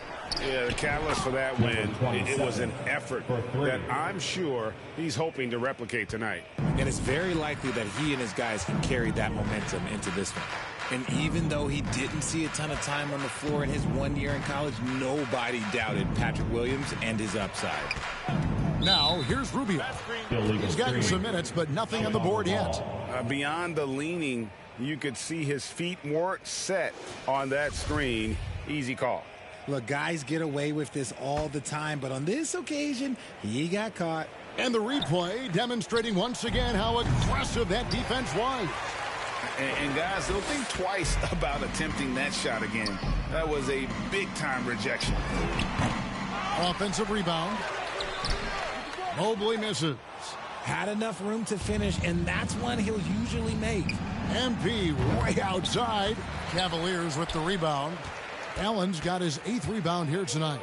[SPEAKER 16] Yeah, the catalyst for that win, it was an effort that I'm sure he's hoping to replicate tonight.
[SPEAKER 17] And it's very likely that he and his guys can carry that momentum into this one. And even though he didn't see a ton of time on the floor in his 1 year in college, nobody doubted Patrick Williams and his upside.
[SPEAKER 15] Now, here's Rubio. He's gotten some minutes, but nothing on the board yet.
[SPEAKER 16] Beyond the leaning, you could see his feet weren't set on that screen. Easy call.
[SPEAKER 17] Look, guys get away with this all the time, but on this occasion, he got caught.
[SPEAKER 15] And the replay demonstrating once again how aggressive that defense was.
[SPEAKER 16] And guys, don't think twice about attempting that shot again. That was a big-time rejection.
[SPEAKER 15] Offensive rebound. Mobley misses.
[SPEAKER 17] Had enough room to finish, and that's one he'll usually make.
[SPEAKER 15] MP way outside. Cavaliers with the rebound. Allen's got his 8th rebound here tonight.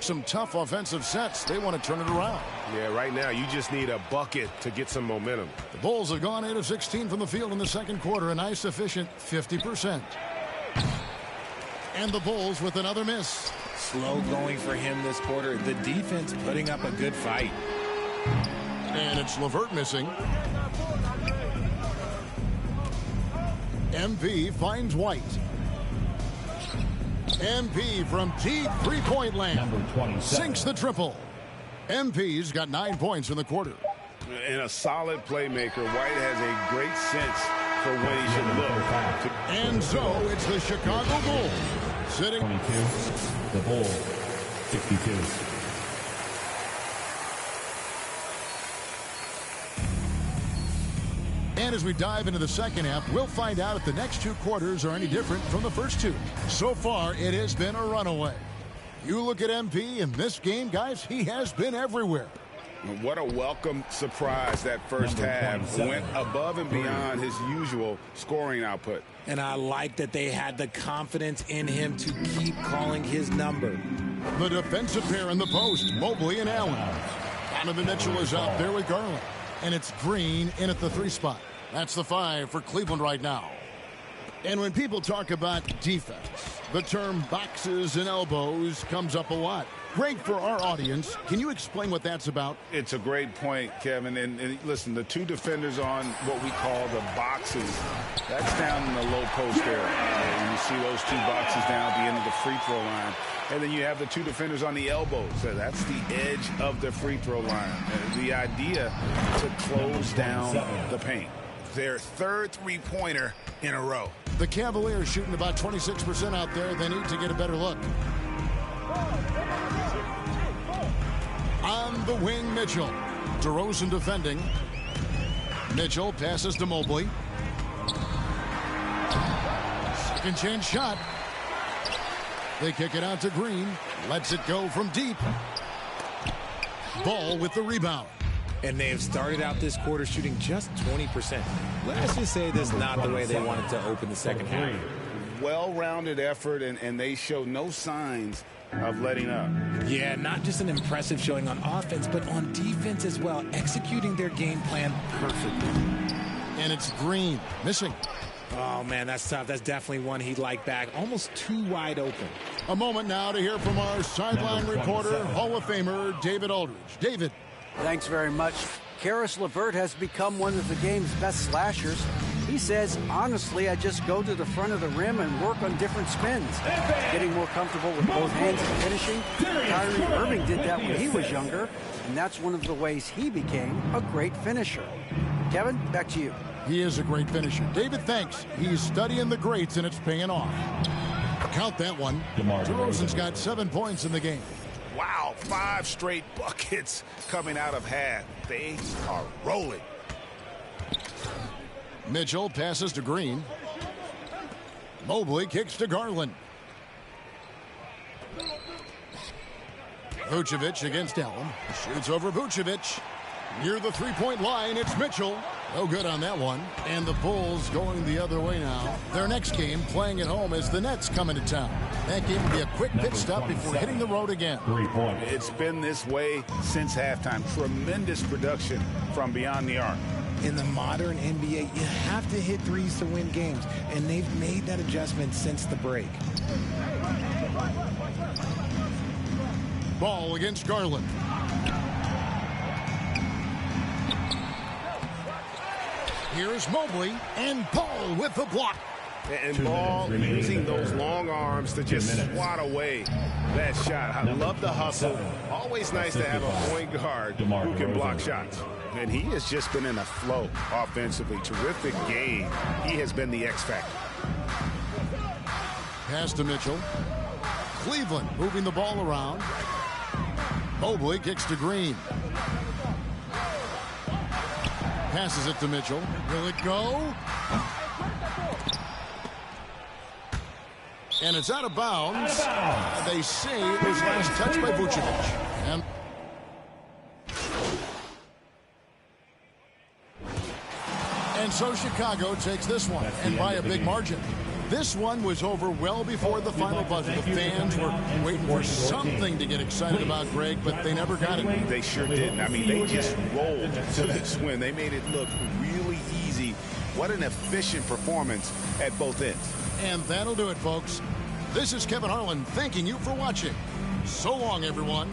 [SPEAKER 15] Some tough offensive sets. They want to turn it around.
[SPEAKER 16] Yeah, right now you just need a bucket to get some momentum.
[SPEAKER 15] The Bulls have gone 8 of 16 from the field in the second quarter, a nice efficient 50%. And the Bulls with another miss.
[SPEAKER 17] Slow going for him this quarter. The defense putting up a good fight.
[SPEAKER 15] And it's LeVert missing. MP finds White. MP from deep three-point land sinks the triple. MP's got 9 points in the quarter.
[SPEAKER 16] And a solid playmaker. White has a great sense for when he should look.
[SPEAKER 15] And so it's the Chicago Bulls sitting.
[SPEAKER 9] 22. The Bulls 62.
[SPEAKER 15] And as we dive into the second half, we'll find out if the next 2 quarters are any different from the first 2. So far, it has been a runaway. You look at MP in this game, guys, he has been everywhere.
[SPEAKER 16] What a welcome surprise that first half. Went above and beyond his usual scoring output.
[SPEAKER 17] And I like that they had the confidence in him to keep calling his number.
[SPEAKER 15] The defensive pair in the post, Mobley and Allen. Donovan Mitchell is out there with Garland. And it's Green in at the 3 spot. That's the 5 for Cleveland right now. And when people talk about defense, the term boxes and elbows comes up a lot. Great for our audience. Can you explain what that's about?
[SPEAKER 16] It's a great point, Kevin. And listen, the two defenders on what we call the boxes, that's down in the low post area. And you see those two boxes down at the end of the free throw line. And then you have the two defenders on the elbows. So that's the edge of the free throw line. The idea to close down the paint. Their third three-pointer in a row.
[SPEAKER 15] The Cavaliers shooting about 26% out there. They need to get a better look. On the wing, Mitchell. DeRozan defending. Mitchell passes to Mobley. Second chance shot. They kick it out to Green. Lets it go from deep. Ball with the rebound.
[SPEAKER 17] And they have started out this quarter shooting just 20%. Let's just say this is not the way they wanted to open the second half.
[SPEAKER 16] Well-rounded effort, and they show no signs of letting up.
[SPEAKER 17] Yeah, not just an impressive showing on offense, but on defense as well, executing their game plan perfectly.
[SPEAKER 15] And it's Green missing.
[SPEAKER 17] Oh, man, that's tough. That's definitely one he'd like back. Almost too wide open.
[SPEAKER 15] A moment now to hear from our sideline reporter, Hall of Famer David Aldridge. David.
[SPEAKER 18] Thanks very much. Karis LeVert has become one of the game's best slashers. He says, honestly, I just go to the front of the rim and work on different spins. Getting more comfortable with both hands and finishing. Kyrie Irving did that when he was younger, and that's one of the ways he became a great finisher. Kevin, back to you.
[SPEAKER 15] He is a great finisher. David, thanks. He's studying the greats, and it's paying off. Count that one. DeRozan's got 7 points in the game.
[SPEAKER 16] Wow, 5 straight buckets coming out of half. They are rolling.
[SPEAKER 15] Mitchell passes to Green. Mobley kicks to Garland. Vucevic against Allen. Shoots over Vucevic. Near the three-point line, it's Mitchell. No good on that one. And the Bulls going the other way now. Their next game, playing at home, is the Nets coming to town. That game will be a quick pit stop before hitting the road again.
[SPEAKER 16] It's been this way since halftime. Tremendous production from beyond the arc.
[SPEAKER 17] In the modern NBA, you have to hit threes to win games, and they've made that adjustment since the break.
[SPEAKER 15] Ball against Garland. Here's Mobley, and Ball with the block.
[SPEAKER 16] And Ball using those long arms to just swat away that shot. I love the hustle. Always nice to have a point guard who can block shots. And he has just been in a flow offensively. Terrific game. He has been the X factor.
[SPEAKER 15] Pass to Mitchell. Cleveland moving the ball around. Mobley kicks to Green. Passes it to Mitchell. Will it go? And it's out of bounds. They say it was last touched by Vucevic. And so Chicago takes this one, and by a big margin. This one was over well before the final buzzer. The fans were waiting for something to get excited about, Greg, but they never got it.
[SPEAKER 16] They sure didn't. I mean, they just rolled to this win. They made it look really easy. What an efficient performance at both ends.
[SPEAKER 15] And that'll do it, folks. This is Kevin Harlan thanking you for watching. So long, everyone.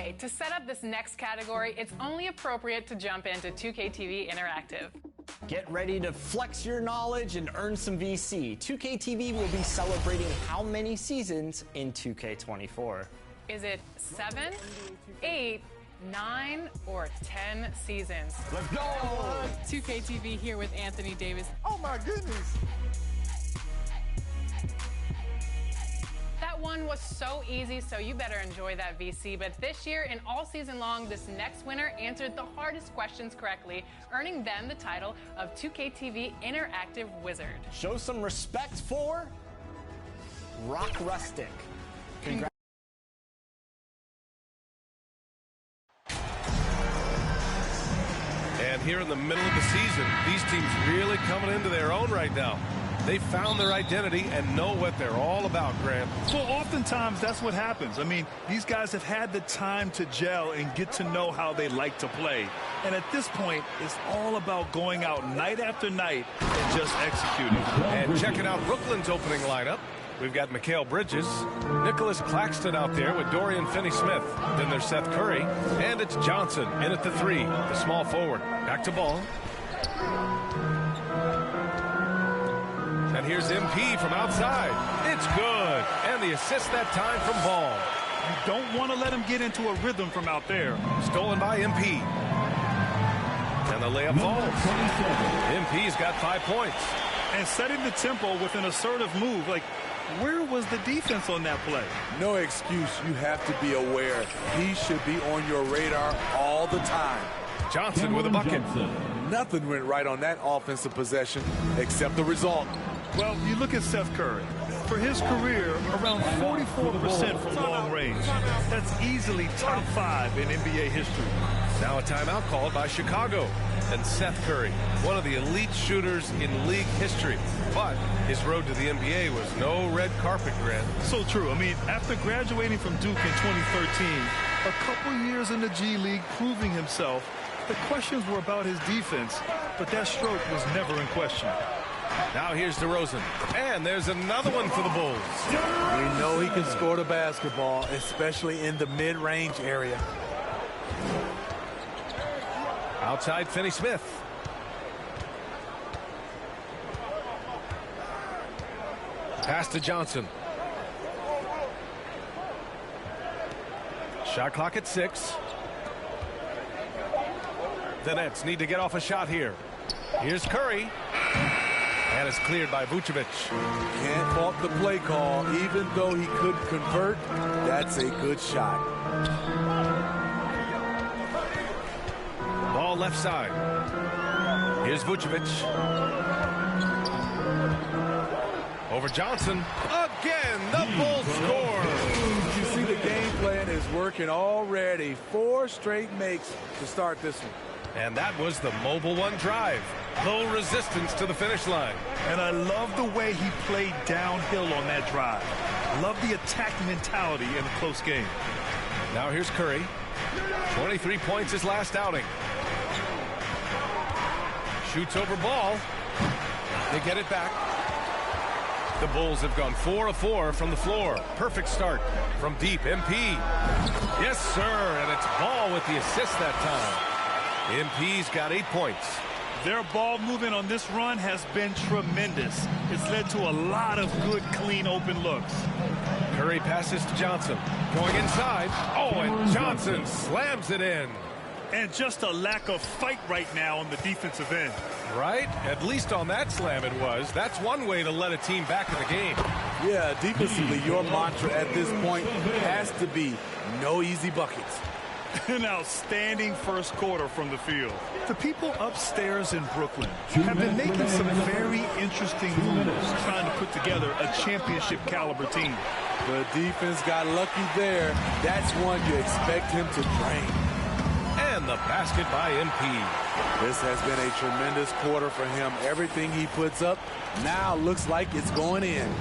[SPEAKER 12] Okay, to set up this next category, it's only appropriate to jump into 2K TV Interactive.
[SPEAKER 11] Get ready to flex your knowledge and earn some VC. 2K TV will be celebrating how many seasons in 2K24?
[SPEAKER 12] Is it 7, 8, 9, or 10 seasons?
[SPEAKER 15] Let's go!
[SPEAKER 12] 2K TV here with Anthony Davis.
[SPEAKER 15] Oh my goodness!
[SPEAKER 12] That one was so easy, so you better enjoy that VC. But this year and all season long, this next winner answered the hardest questions correctly, earning them the title of 2K TV Interactive Wizard.
[SPEAKER 11] Show some respect for Rock Rustic. Congrats.
[SPEAKER 6] And here in the middle of the season, these teams really coming into their own right now. They found their identity and know what they're all about, Grant.
[SPEAKER 7] Well, oftentimes that's what happens. I mean, these guys have had the time to gel and get to know how they like to play. And at this point, it's all about going out night after night and just executing.
[SPEAKER 6] And checking out Brooklyn's opening lineup. We've got Mikal Bridges, Nicholas Claxton out there with Dorian Finney-Smith. Then there's Seth Curry, and it's Johnson in at the 3, the small forward. Back to Ball. And here's MP from outside. It's good. And the assist that time from Ball.
[SPEAKER 7] You don't want to let him get into a rhythm from out there.
[SPEAKER 6] Stolen by MP. And the layup falls. MP's got 5 points.
[SPEAKER 7] And setting the tempo with an assertive move. Like, where was the defense on that play?
[SPEAKER 19] No excuse. You have to be aware. He should be on your radar all the time.
[SPEAKER 6] Johnson with a bucket.
[SPEAKER 19] Nothing went right on that offensive possession except the result.
[SPEAKER 7] Well, you look at Seth Curry. For his career, around 44% from long range. That's easily top 5 in NBA history.
[SPEAKER 6] Now a timeout called by Chicago. And Seth Curry, one of the elite shooters in league history. But his road to the NBA was no red carpet, Grant.
[SPEAKER 7] So true. I mean, after graduating from Duke in 2013, a couple years in the G League proving himself, the questions were about his defense, but that stroke was never in question.
[SPEAKER 6] Now here's DeRozan. And there's another one for the Bulls.
[SPEAKER 19] We know he can score the basketball, especially in the mid-range area.
[SPEAKER 6] Outside Finney-Smith. Pass to Johnson. Shot clock at 6. The Nets need to get off a shot here. Here's Curry. And it's cleared by Vucevic.
[SPEAKER 19] Can't fault the play call. Even though he couldn't convert, that's a good shot.
[SPEAKER 6] Ball left side. Here's Vucevic. Over Johnson. Again, the Bulls score.
[SPEAKER 19] You see the game plan is working already. 4 straight makes to start this one.
[SPEAKER 6] And that was the Mobile One drive. Low resistance to the finish line.
[SPEAKER 7] And I love the way he played downhill on that drive. Love the attack mentality in a close game.
[SPEAKER 6] Now here's Curry. 23 points his last outing. Shoots over Ball. They get it back. The Bulls have gone 4 of 4 from the floor. Perfect start from deep. MP. Yes, sir. And it's Ball with the assist that time. MP's got 8 points.
[SPEAKER 7] Their ball movement on this run has been tremendous. It's led to a lot of good, clean, open looks.
[SPEAKER 6] Curry passes to Johnson. Going inside. Oh, and Johnson slams it in.
[SPEAKER 7] And just a lack of fight right now on the defensive end.
[SPEAKER 6] Right? At least on that slam it was. That's one way to let a team back in the game.
[SPEAKER 19] Yeah, defensively, your mantra at this point has to be no easy buckets.
[SPEAKER 7] An outstanding first quarter from the field. The people upstairs in Brooklyn have been making some very interesting moves trying to put together a championship caliber team.
[SPEAKER 19] The defense got lucky there. That's one you expect him to drain.
[SPEAKER 6] And the basket by MP.
[SPEAKER 19] This has been a tremendous quarter for him. Everything he puts up now looks like it's going in.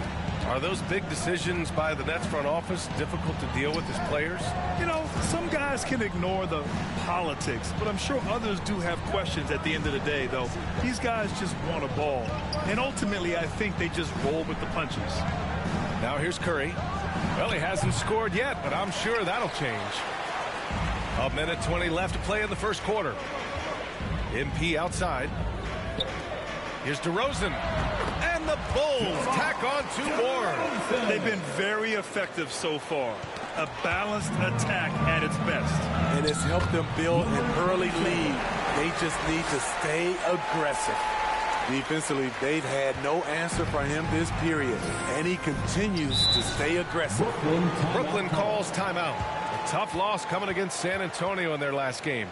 [SPEAKER 6] Are those big decisions by the Nets front office difficult to deal with as players?
[SPEAKER 7] You know, some guys can ignore the politics, but I'm sure others do have questions at the end of the day, though. These guys just want a ball. And ultimately, I think they just roll with the punches.
[SPEAKER 6] Now here's Curry. Well, he hasn't scored yet, but I'm sure that'll change. A minute 20 left to play in the first quarter. MP outside. Here's DeRozan. And the Bulls tack on 2 more.
[SPEAKER 7] They've been very effective so far. A balanced attack at its best.
[SPEAKER 19] And it's helped them build an early lead. They just need to stay aggressive. Defensively, they've had no answer for him this period, and he continues to stay aggressive.
[SPEAKER 6] Brooklyn calls timeout. A tough loss coming against San Antonio in their last game.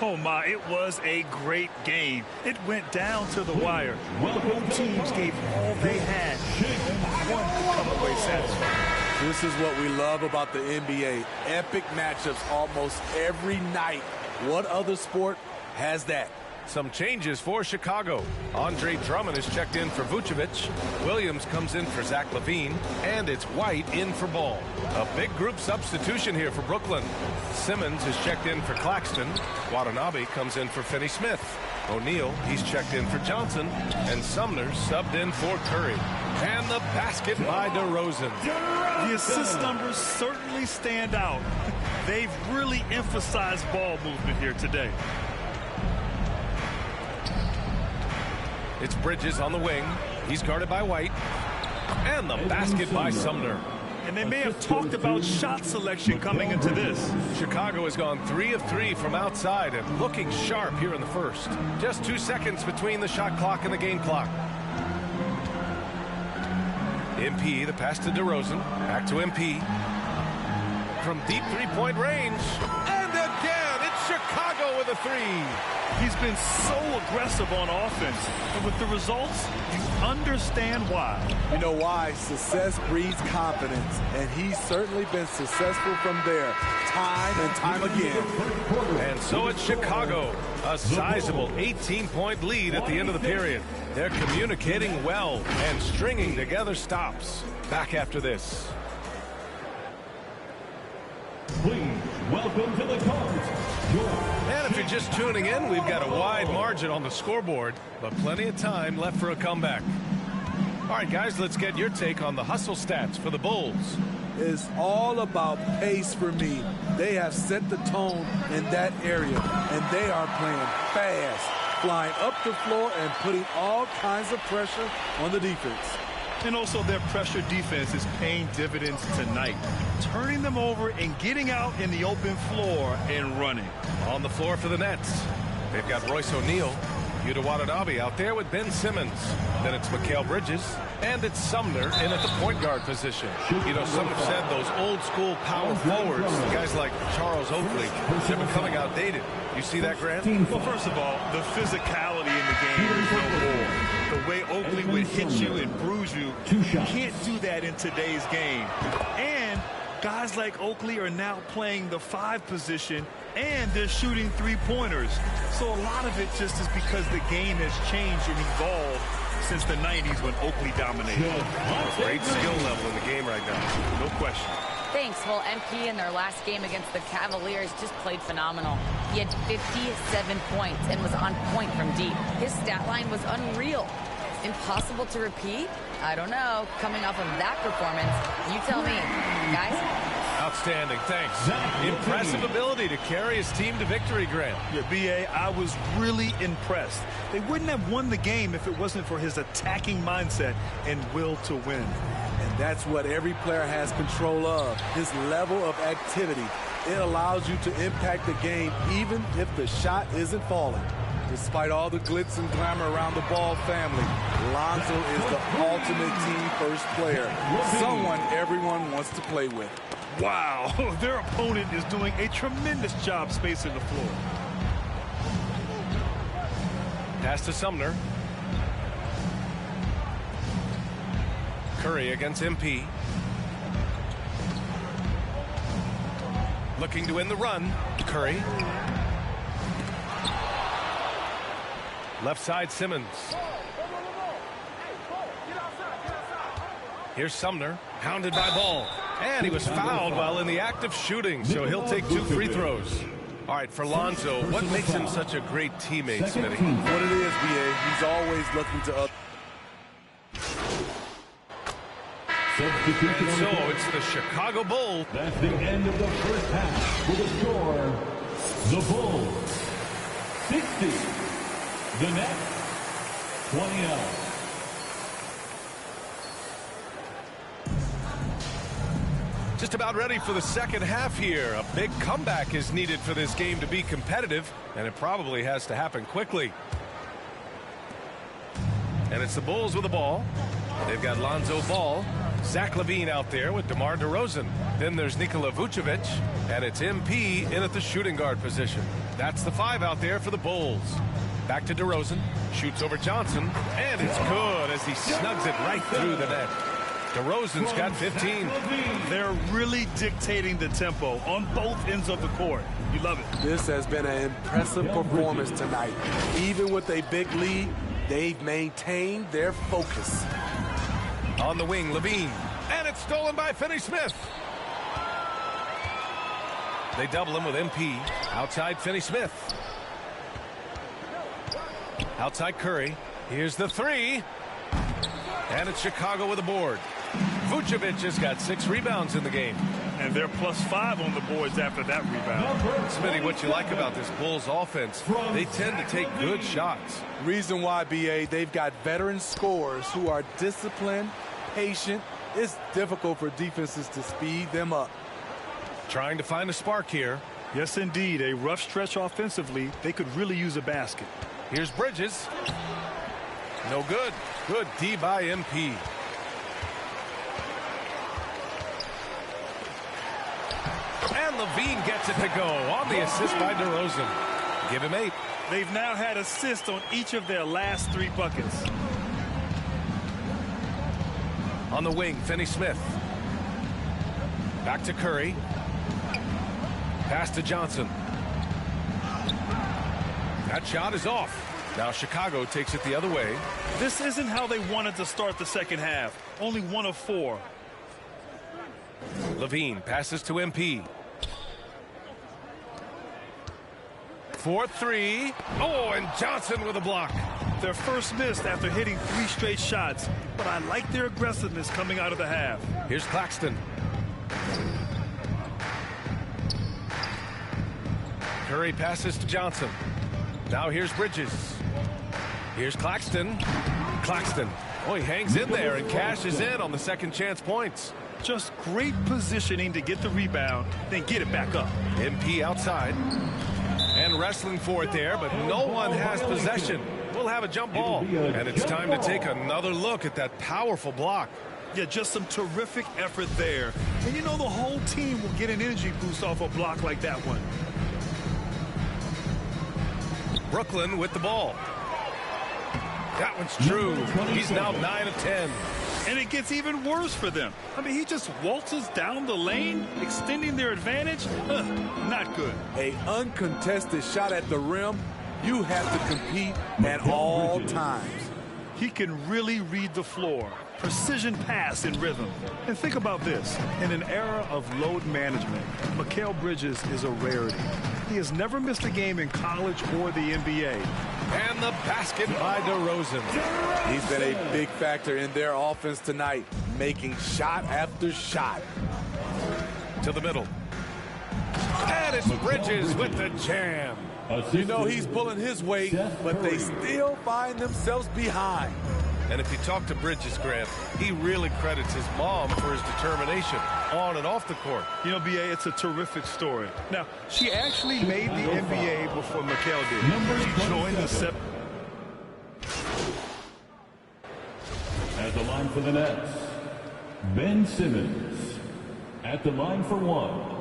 [SPEAKER 7] Oh my, it was a great game. It went down to the wire. Both teams gave all they had. One to come away satisfied.
[SPEAKER 19] This is what we love about the NBA. Epic matchups almost every night. What other sport has that?
[SPEAKER 6] Some changes for Chicago. Andre Drummond is checked in for Vucevic. Williams comes in for Zach LaVine. And it's White in for Ball. A big group substitution here for Brooklyn. Simmons is checked in for Claxton. Watanabe comes in for Finney-Smith. O'Neal, he's checked in for Johnson. And Sumner subbed in for Curry. And the basket by DeRozan.
[SPEAKER 7] The assist numbers certainly stand out. They've really emphasized ball movement here today.
[SPEAKER 6] It's Bridges on the wing. He's guarded by White. And the basket by Sumner.
[SPEAKER 7] And they may have talked about shot selection coming into this.
[SPEAKER 6] Chicago has gone 3 of 3 from outside and looking sharp here in the first. Just 2 seconds between the shot clock and the game clock. MP, the pass to DeRozan. Back to MP. From deep three-point range. And again, it's Chicago with a 3.
[SPEAKER 7] He's been so aggressive on offense. And with the results, you understand why.
[SPEAKER 19] You know why? Success breeds confidence. And he's certainly been successful from there, time and time again.
[SPEAKER 6] And so it's Chicago. A sizable 18-point lead at the end of the period. They're communicating well and stringing together stops. Back after this.
[SPEAKER 9] Please welcome to the court.
[SPEAKER 6] And if you're just tuning in, we've got a wide margin on the scoreboard, but plenty of time left for a comeback. All right, guys, let's get your take on the hustle stats for the Bulls.
[SPEAKER 19] It's all about pace for me. They have set the tone in that area, and they are playing fast, flying up the floor and putting all kinds of pressure on the defense.
[SPEAKER 7] And also their pressure defense is paying dividends tonight, turning them over and getting out in the open floor and running.
[SPEAKER 6] On the floor for the Nets, they've got Royce O'Neal, Yuta Watanabe out there with Ben Simmons. Then it's Mikal Bridges, and it's Sumner in at the point guard position. You know, some have said those old school power forwards, guys like Charles Oakley, they're becoming outdated. You see that, Grant?
[SPEAKER 7] Well, first of all, the physicality in the game is no more. The way Oakley would hit you and bruise you, you can't do that in today's game. And guys like Oakley are now playing the 5 position, and they're shooting 3-pointers. So a lot of it just is because the game has changed and evolved since the 90s when Oakley dominated.
[SPEAKER 6] Great skill level in the game right now, no question.
[SPEAKER 10] Thanks. Well, MP in their last game against the Cavaliers just played phenomenal. He had 57 points and was on point from deep. His stat line was unreal. Impossible to repeat? I don't know. Coming off of that performance, you tell me. Guys?
[SPEAKER 6] Outstanding, thanks. Impressive ability to carry his team to victory, Grant.
[SPEAKER 7] Yeah, B.A., I was really impressed. They wouldn't have won the game if it wasn't for his attacking mindset and will to win.
[SPEAKER 19] And that's what every player has control of, his level of activity. It allows you to impact the game even if the shot isn't falling. Despite all the glitz and glamour around the Ball family, Lonzo is the ultimate team-first player, someone everyone wants to play with.
[SPEAKER 7] Wow, their opponent is doing a tremendous job spacing the floor.
[SPEAKER 6] Pass to Sumner. Curry against MP. Looking to win the run. Curry. Left side, Simmons. Here's Sumner, hounded by Ball. And he was fouled while in the act of shooting, so he'll take 2 free throws. All right, for Lonzo, what makes him such a great teammate, Smitty?
[SPEAKER 19] What it is, B.A., he's always looking to up.
[SPEAKER 6] And so it's the Chicago Bulls.
[SPEAKER 9] That's the end of the first half with a score, the Bulls 60, the Nets 29.
[SPEAKER 6] Just about ready for the second half here. A big comeback is needed for this game to be competitive, and it probably has to happen quickly. And it's the Bulls with the ball. They've got Lonzo Ball, Zach LaVine out there with DeMar DeRozan. Then there's Nikola Vucevic, and it's MP in at the shooting guard position. That's the 5 out there for the Bulls. Back to DeRozan, shoots over Johnson, and it's good as he snugs it right through the net. DeRozan's got 15.
[SPEAKER 7] They're really dictating the tempo on both ends of the court. You love it.
[SPEAKER 19] This has been an impressive performance tonight. Even with a big lead, they've maintained their focus.
[SPEAKER 6] On the wing, LaVine, and it's stolen by Finney-Smith. They double him with MP. Outside Finney-Smith. Outside Curry. Here's the 3. And it's Chicago with a board. Vucevic has got 6 rebounds in the game.
[SPEAKER 7] And they're +5 on the boards after that rebound.
[SPEAKER 6] Smitty, what you like about this Bulls offense, they tend to take good shots.
[SPEAKER 19] Reason why, BA, they've got veteran scorers who are disciplined, patient. It's difficult for defenses to speed them up.
[SPEAKER 6] Trying to find a spark here.
[SPEAKER 7] Yes, indeed. A rough stretch offensively. They could really use a basket.
[SPEAKER 6] Here's Bridges. No good. Good D by MP. And LaVine gets it to go on the assist by DeRozan. Give him 8.
[SPEAKER 7] They've now had assists on each of their last 3 buckets.
[SPEAKER 6] On the wing, Finney-Smith. Back to Curry. Pass to Johnson. That shot is off. Now Chicago takes it the other way.
[SPEAKER 7] This isn't how they wanted to start the second half. Only 1 of 4.
[SPEAKER 6] LaVine passes to MP. 4-3. Oh, and Johnson with a block.
[SPEAKER 7] Their first missed after hitting 3 straight shots, but I like their aggressiveness coming out of the half.
[SPEAKER 6] Here's Claxton. Curry passes to Johnson. Now here's Bridges. Here's Claxton. Claxton. Oh, he hangs in there and cashes in on the second chance points.
[SPEAKER 7] Just great positioning to get the rebound, then get it back up.
[SPEAKER 6] MP outside. And wrestling for it there, but no one has possession. We'll have a jump ball. And it's time to take another look at that powerful block.
[SPEAKER 7] Yeah, just some terrific effort there. And you know the whole team will get an energy boost off a block like that one.
[SPEAKER 6] Brooklyn with the ball. That one's true. He's now 9 of 10.
[SPEAKER 7] And it gets even worse for them. I mean, he just waltzes down the lane, extending their advantage. Not good.
[SPEAKER 19] A uncontested shot at the rim, you have to compete at all times.
[SPEAKER 7] He can really read the floor. Precision pass in rhythm. And think about this. In an era of load management, Mikal Bridges is a rarity. He has never missed a game in college or the NBA.
[SPEAKER 6] And the basket by DeRozan.
[SPEAKER 19] He's been a big factor in their offense tonight, making shot after shot.
[SPEAKER 6] To the middle. And it's Bridges with the jam.
[SPEAKER 19] You know he's pulling his weight, but they still find themselves behind.
[SPEAKER 6] And if you talk to Bridges, Grant, he really credits his mom for his determination on and off the court.
[SPEAKER 7] You know, BA, it's a terrific story. Now, she actually made the NBA before Mikal did. She joined the
[SPEAKER 9] At the line for the Nets, Ben Simmons. At the line for 1.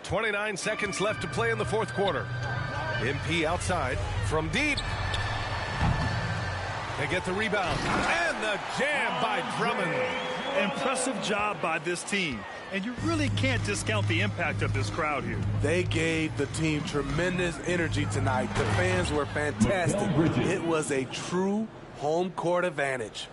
[SPEAKER 6] .29 seconds left to play in the fourth quarter. MP outside from deep. They get the rebound. And the jam by Drummond.
[SPEAKER 7] Impressive job by this team. And you really can't discount the impact of this crowd here.
[SPEAKER 19] They gave the team tremendous energy tonight. The fans were fantastic. It was a true home court advantage.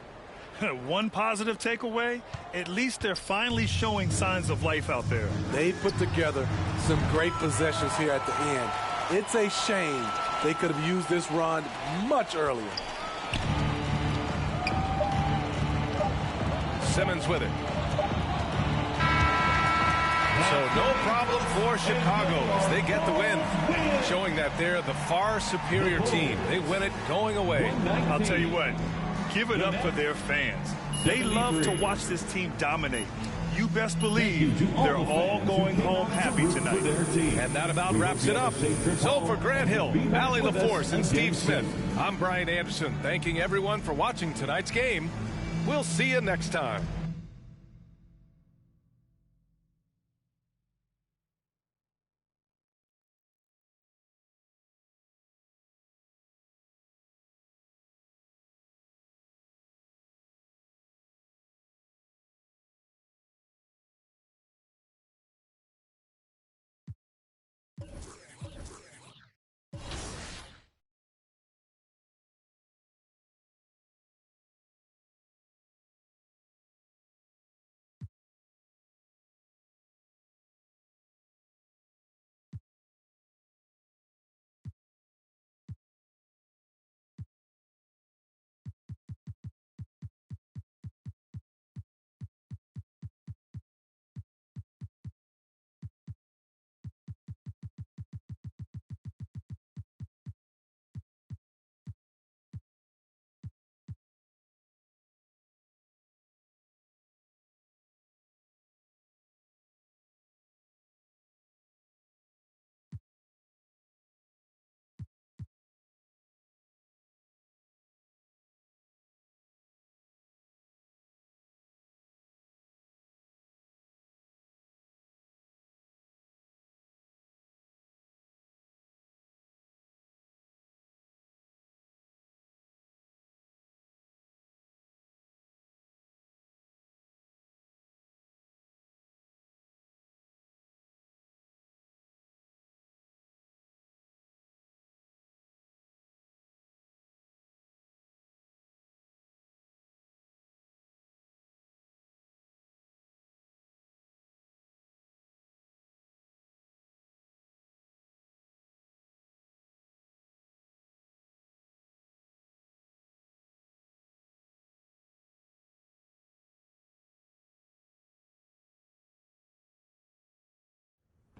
[SPEAKER 7] One positive takeaway, at least they're finally showing signs of life out there.
[SPEAKER 19] They put together some great possessions here at the end. It's a shame they could have used this run much earlier.
[SPEAKER 6] Simmons with it. So no problem for Chicago as they get the win, showing that they're the far superior team. They win it going away.
[SPEAKER 7] I'll tell you what, give it up for their fans. They love to watch this team dominate. You best believe they're all going home happy tonight.
[SPEAKER 6] And that about wraps it up. So for Grant Hill, Allie LaForce, and Steve Smith, I'm Brian Anderson, thanking everyone for watching tonight's game. We'll see you next time.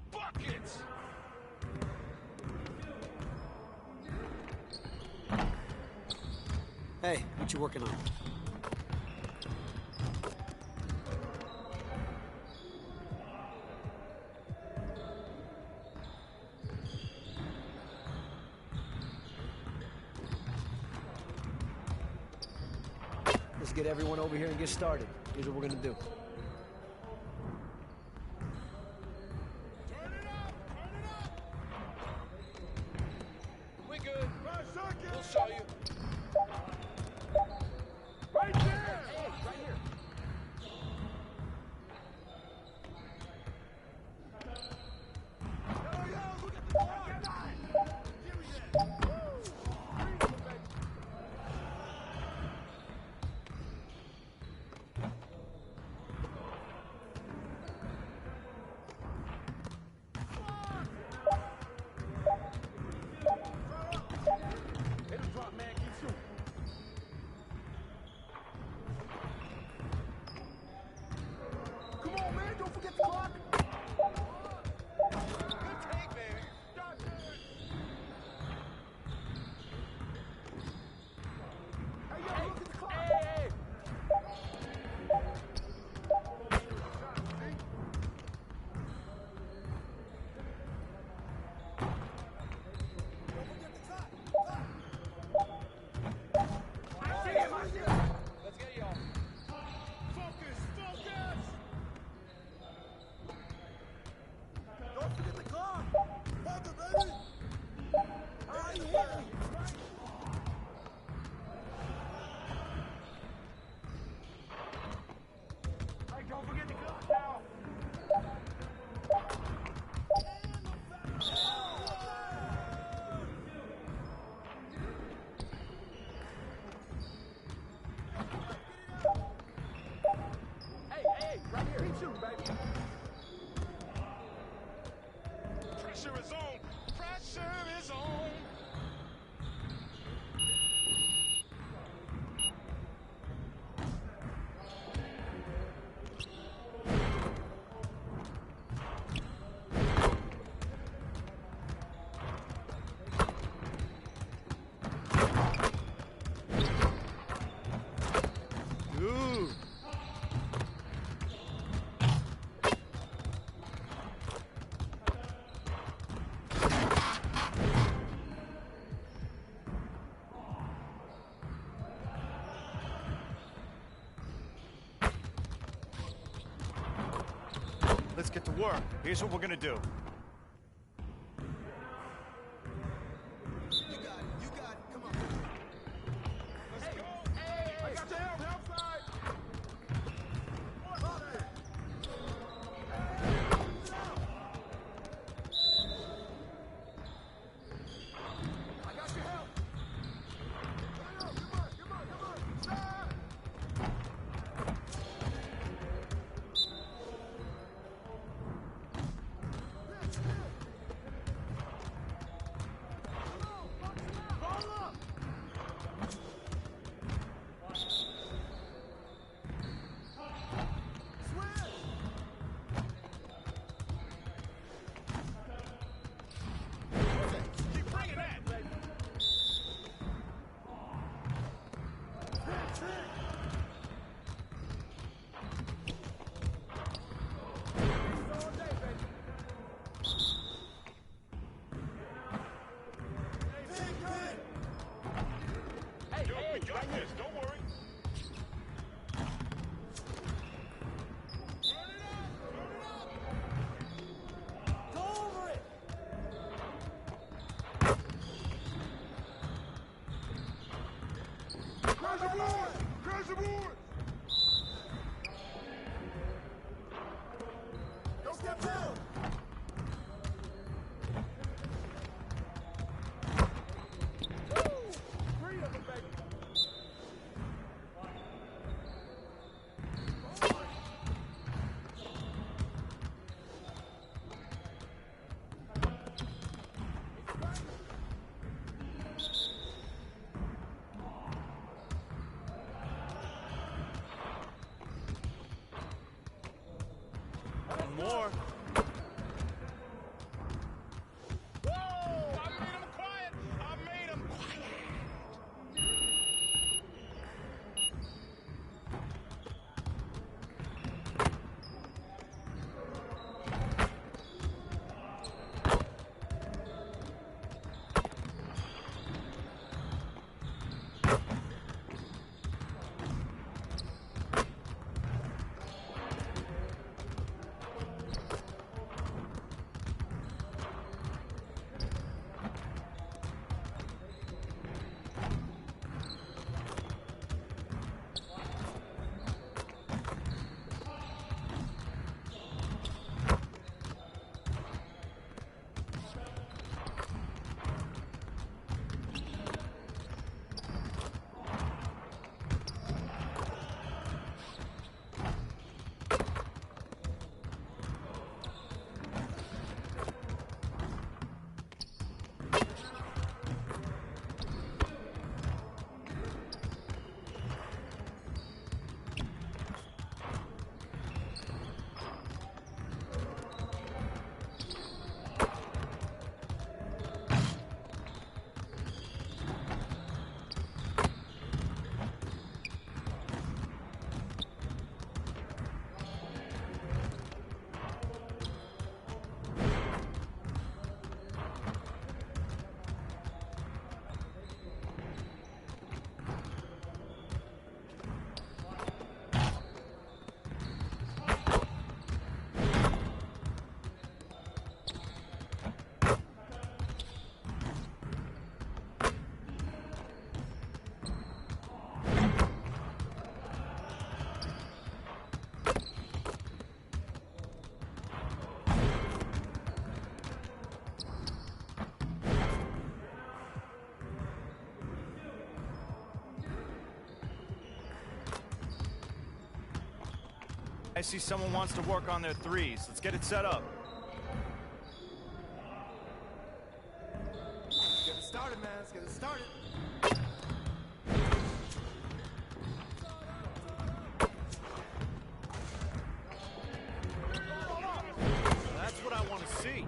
[SPEAKER 3] Buckets!
[SPEAKER 1] Hey, what you working on? Let's get everyone over here and get started. Here's what we're gonna do.
[SPEAKER 3] We good. We'll show you. Right there! Hey, right here.
[SPEAKER 1] Dude.
[SPEAKER 20] Let's get to work. Here's what we're gonna do. More. Whoa! I made him quiet. I made him quiet. I see someone wants to work on their threes. Let's get it set up.
[SPEAKER 2] Let's get it started, man. Let's get it started.
[SPEAKER 20] That's what I want to see.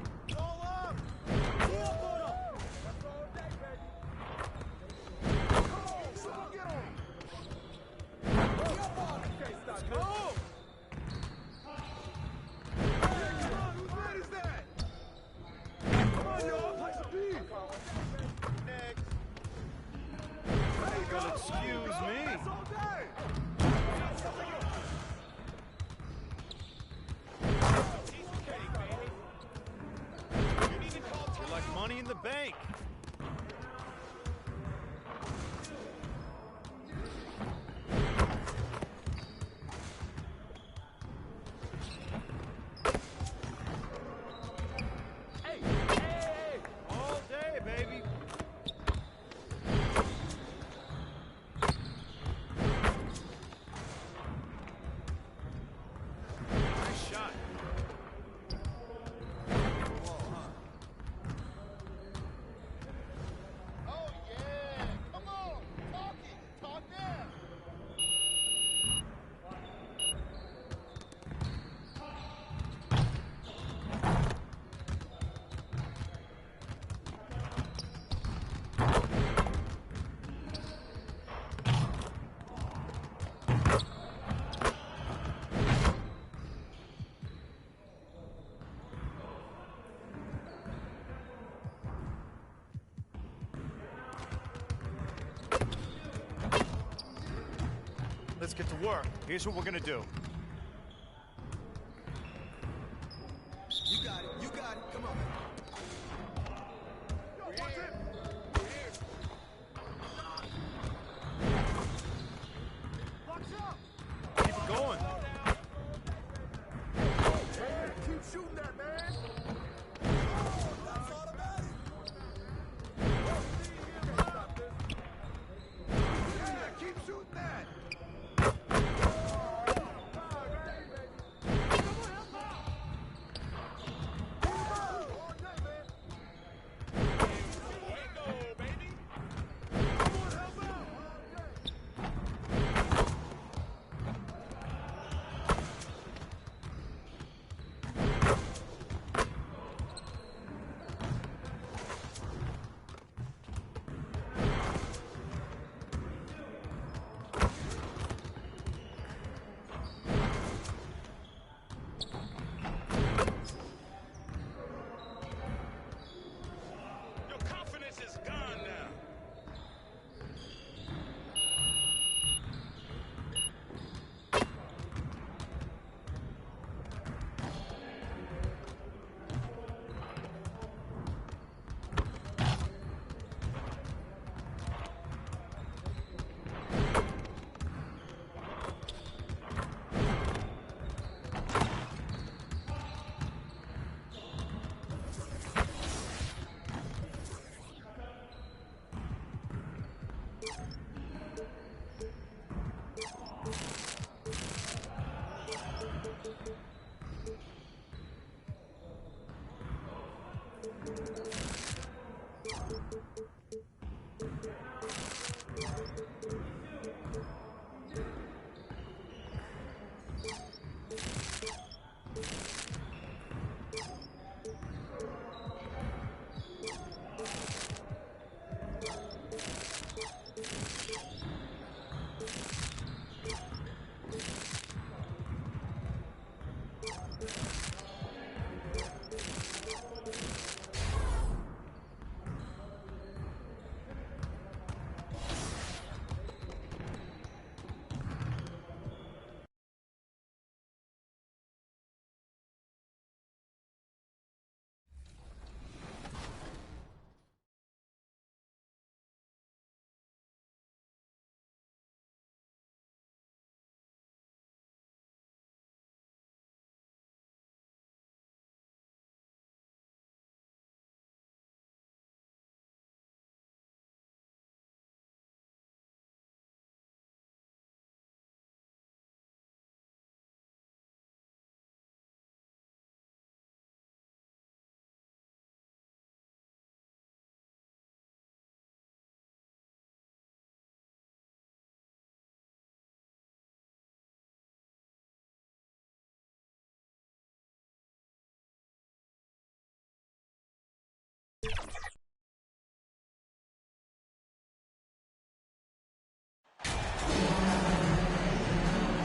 [SPEAKER 4] bank. Hey, all day, baby. Nice shot.
[SPEAKER 3] Oh, yeah. Come on. Talk it. Talk now.
[SPEAKER 2] Let's get to work. Here's what we're gonna do.
[SPEAKER 1] You got it. You got it. Come on.
[SPEAKER 2] Keep it going.
[SPEAKER 3] Keep shooting that, man. Yeah, keep shooting that.
[SPEAKER 20] Your confidence is gone now.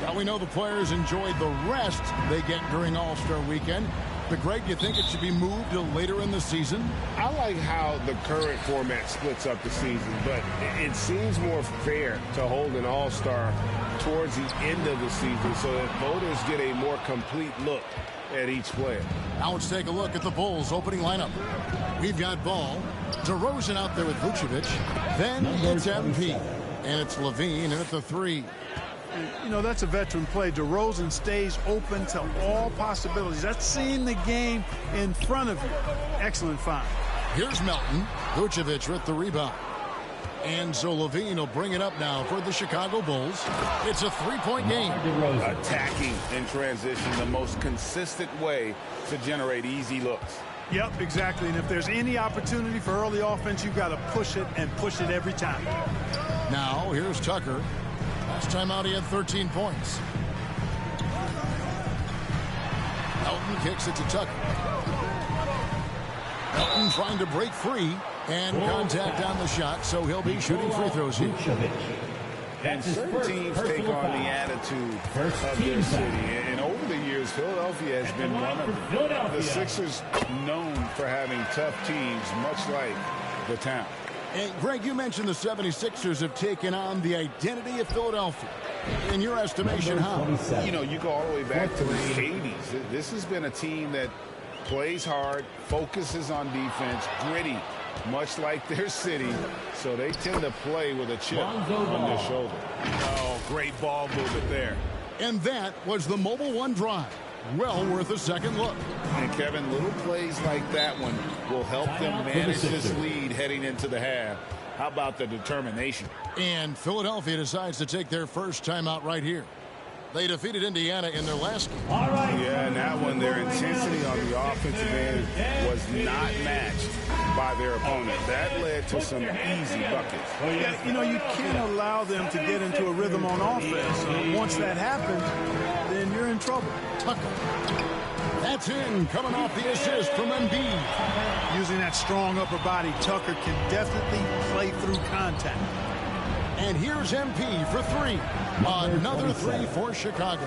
[SPEAKER 15] Now we know the players enjoyed the rest they get during All-Star Weekend. But, Greg, you think it should be moved to later in the season?
[SPEAKER 16] I like how the current format splits up the season, but it seems more fair to hold an all-star towards the end of the season so that voters get a more complete look at each player.
[SPEAKER 15] Now let's take a look at the Bulls' opening lineup. We've got Ball, DeRozan out there with Vucevic. Then it's MP, and it's Levine in at the 3.
[SPEAKER 7] You know, that's a veteran play. DeRozan stays open to all possibilities. That's seeing the game in front of you. Excellent find.
[SPEAKER 15] Here's Melton. Vucevic with the rebound. And so Levine will bring it up now for the Chicago Bulls. It's a 3-point game.
[SPEAKER 5] Attacking in transition, the most consistent way to generate easy looks.
[SPEAKER 7] Yep, exactly. And if there's any opportunity for early offense, you've got to push it and push it every time.
[SPEAKER 15] Now, here's Tucker. Last time out, he had 13 points. Melton kicks it to Tucker. Melton trying to break free, and contact on the shot, so he'll be shooting free throws here.
[SPEAKER 5] And certain teams take on the attitude of their city. And over the years, Philadelphia has been one of them. The Sixers known for having tough teams, much like the town.
[SPEAKER 15] And Greg, you mentioned the 76ers have taken on the identity of Philadelphia. In your estimation, how?
[SPEAKER 5] You know, you go all the way back to the 80s. This has been a team that plays hard, focuses on defense, gritty, much like their city, so they tend to play with a chip on their shoulder.
[SPEAKER 16] Oh, great ball movement there.
[SPEAKER 15] And that was the Mobile One drive. Well worth a second look.
[SPEAKER 5] And Kevin, little plays like that one will help them manage this lead heading into the half. How about the determination?
[SPEAKER 15] And Philadelphia decides to take their first timeout right here. They defeated Indiana in their last game.
[SPEAKER 5] Yeah, and that one, their intensity on the offensive end was not matched by their opponent. That led to some easy buckets.
[SPEAKER 7] Yeah, you know, you can't allow them to get into a rhythm on offense. Once that happens, then you're in trouble.
[SPEAKER 15] Tucker. That's in, coming off the assist from Embiid.
[SPEAKER 7] Using that strong upper body, Tucker can definitely play through contact.
[SPEAKER 15] And here's MP for 3. Another 3 for Chicago.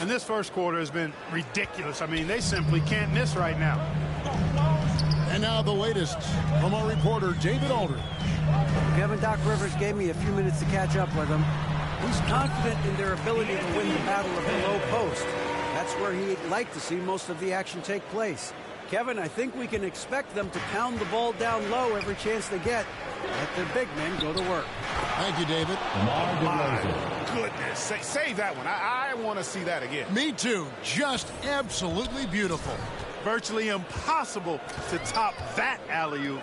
[SPEAKER 7] And this first quarter has been ridiculous. I mean, they simply can't miss right now.
[SPEAKER 15] And now the latest from our reporter, David Aldridge.
[SPEAKER 18] Kevin, Doc Rivers gave me a few minutes to catch up with him. He's confident in their ability to win the battle of the low post. That's where he'd like to see most of the action take place. Kevin, I think we can expect them to pound the ball down low every chance they get. Let their big men go to work.
[SPEAKER 15] Thank you, David.
[SPEAKER 5] My goodness. Save that one. I want to see that again.
[SPEAKER 15] Me too. Just absolutely beautiful.
[SPEAKER 7] Virtually impossible to top that alley-oop.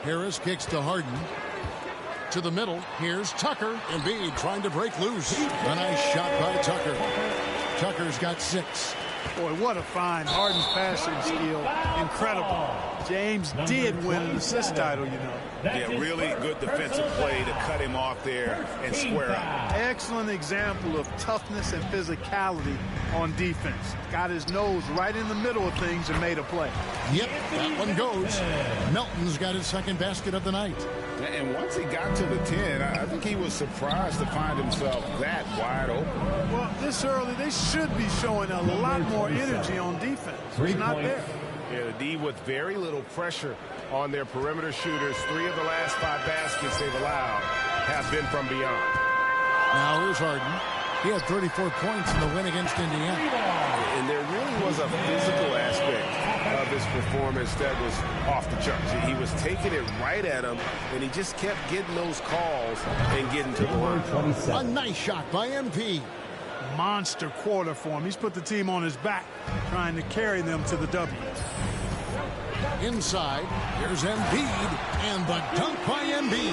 [SPEAKER 15] Harris kicks to Harden. To the middle. Here's Tucker. Embiid trying to break loose. A nice shot by Tucker. Tucker's got 6.
[SPEAKER 7] Boy, what a find. Harden's passing skill. Incredible. James did win an assist title, you know.
[SPEAKER 5] Yeah, really good defensive play to cut him off there and square up.
[SPEAKER 7] Excellent example of toughness and physicality on defense. Got his nose right in the middle of things and made a play.
[SPEAKER 15] Yep, that one goes. Melton's got his second basket of the night.
[SPEAKER 5] And once he got to the 10, I think he was surprised to find himself that wide open.
[SPEAKER 7] Well, this early, they should be showing a lot more energy on defense. It's not there.
[SPEAKER 16] Yeah, the D with very little pressure on their perimeter shooters. 3 of the last 5 baskets they've allowed have been from beyond.
[SPEAKER 15] Now here's Harden. He had 34 points in the win against Indiana.
[SPEAKER 16] And there really was a physical aspect of his performance that was off the charts. He was taking it right at him, and he just kept getting those calls and getting to the line.
[SPEAKER 15] A nice shot by MP.
[SPEAKER 7] Monster quarter for him. He's put the team on his back, trying to carry them to the W.
[SPEAKER 15] Inside, here's Embiid, and the dunk by Embiid.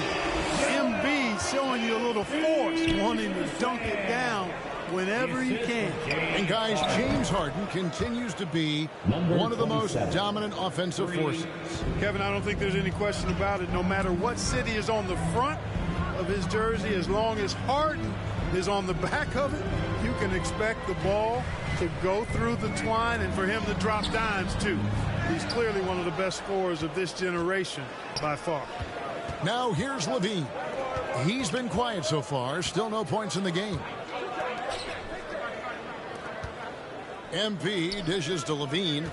[SPEAKER 7] Embiid showing you a little force, wanting to dunk it down whenever he can.
[SPEAKER 15] And guys, James Harden continues to be one of the most dominant offensive forces.
[SPEAKER 7] Kevin, I don't think there's any question about it. No matter what city is on the front of his jersey, as long as Harden is on the back of it, you can expect the ball to go through the twine and for him to drop dimes too. He's clearly one of the best scorers of this generation by far.
[SPEAKER 15] Now here's Levine. He's been quiet so far, still no points in the game. MP dishes to Levine.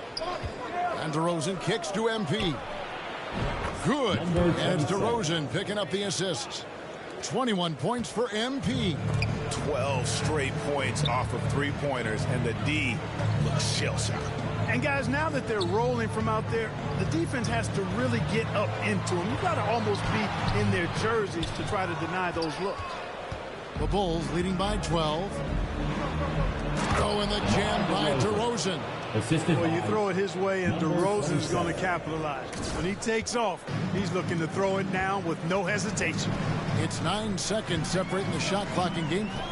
[SPEAKER 15] And DeRozan kicks to MP. Good. And it's DeRozan picking up the assists. 21 points for MP.
[SPEAKER 5] 12 straight points off of three-pointers, and the D looks shell-shocked.
[SPEAKER 7] And guys, now that they're rolling from out there, the defense has to really get up into them. You've got to almost be in their jerseys to try to deny those looks.
[SPEAKER 15] The Bulls leading by 12. Throw in the jam by DeRozan.
[SPEAKER 7] Well, you throw it his way, and DeRozan's going to capitalize. When he takes off, he's looking to throw it down with no hesitation.
[SPEAKER 15] It's 9 seconds separating the shot clock and game clock.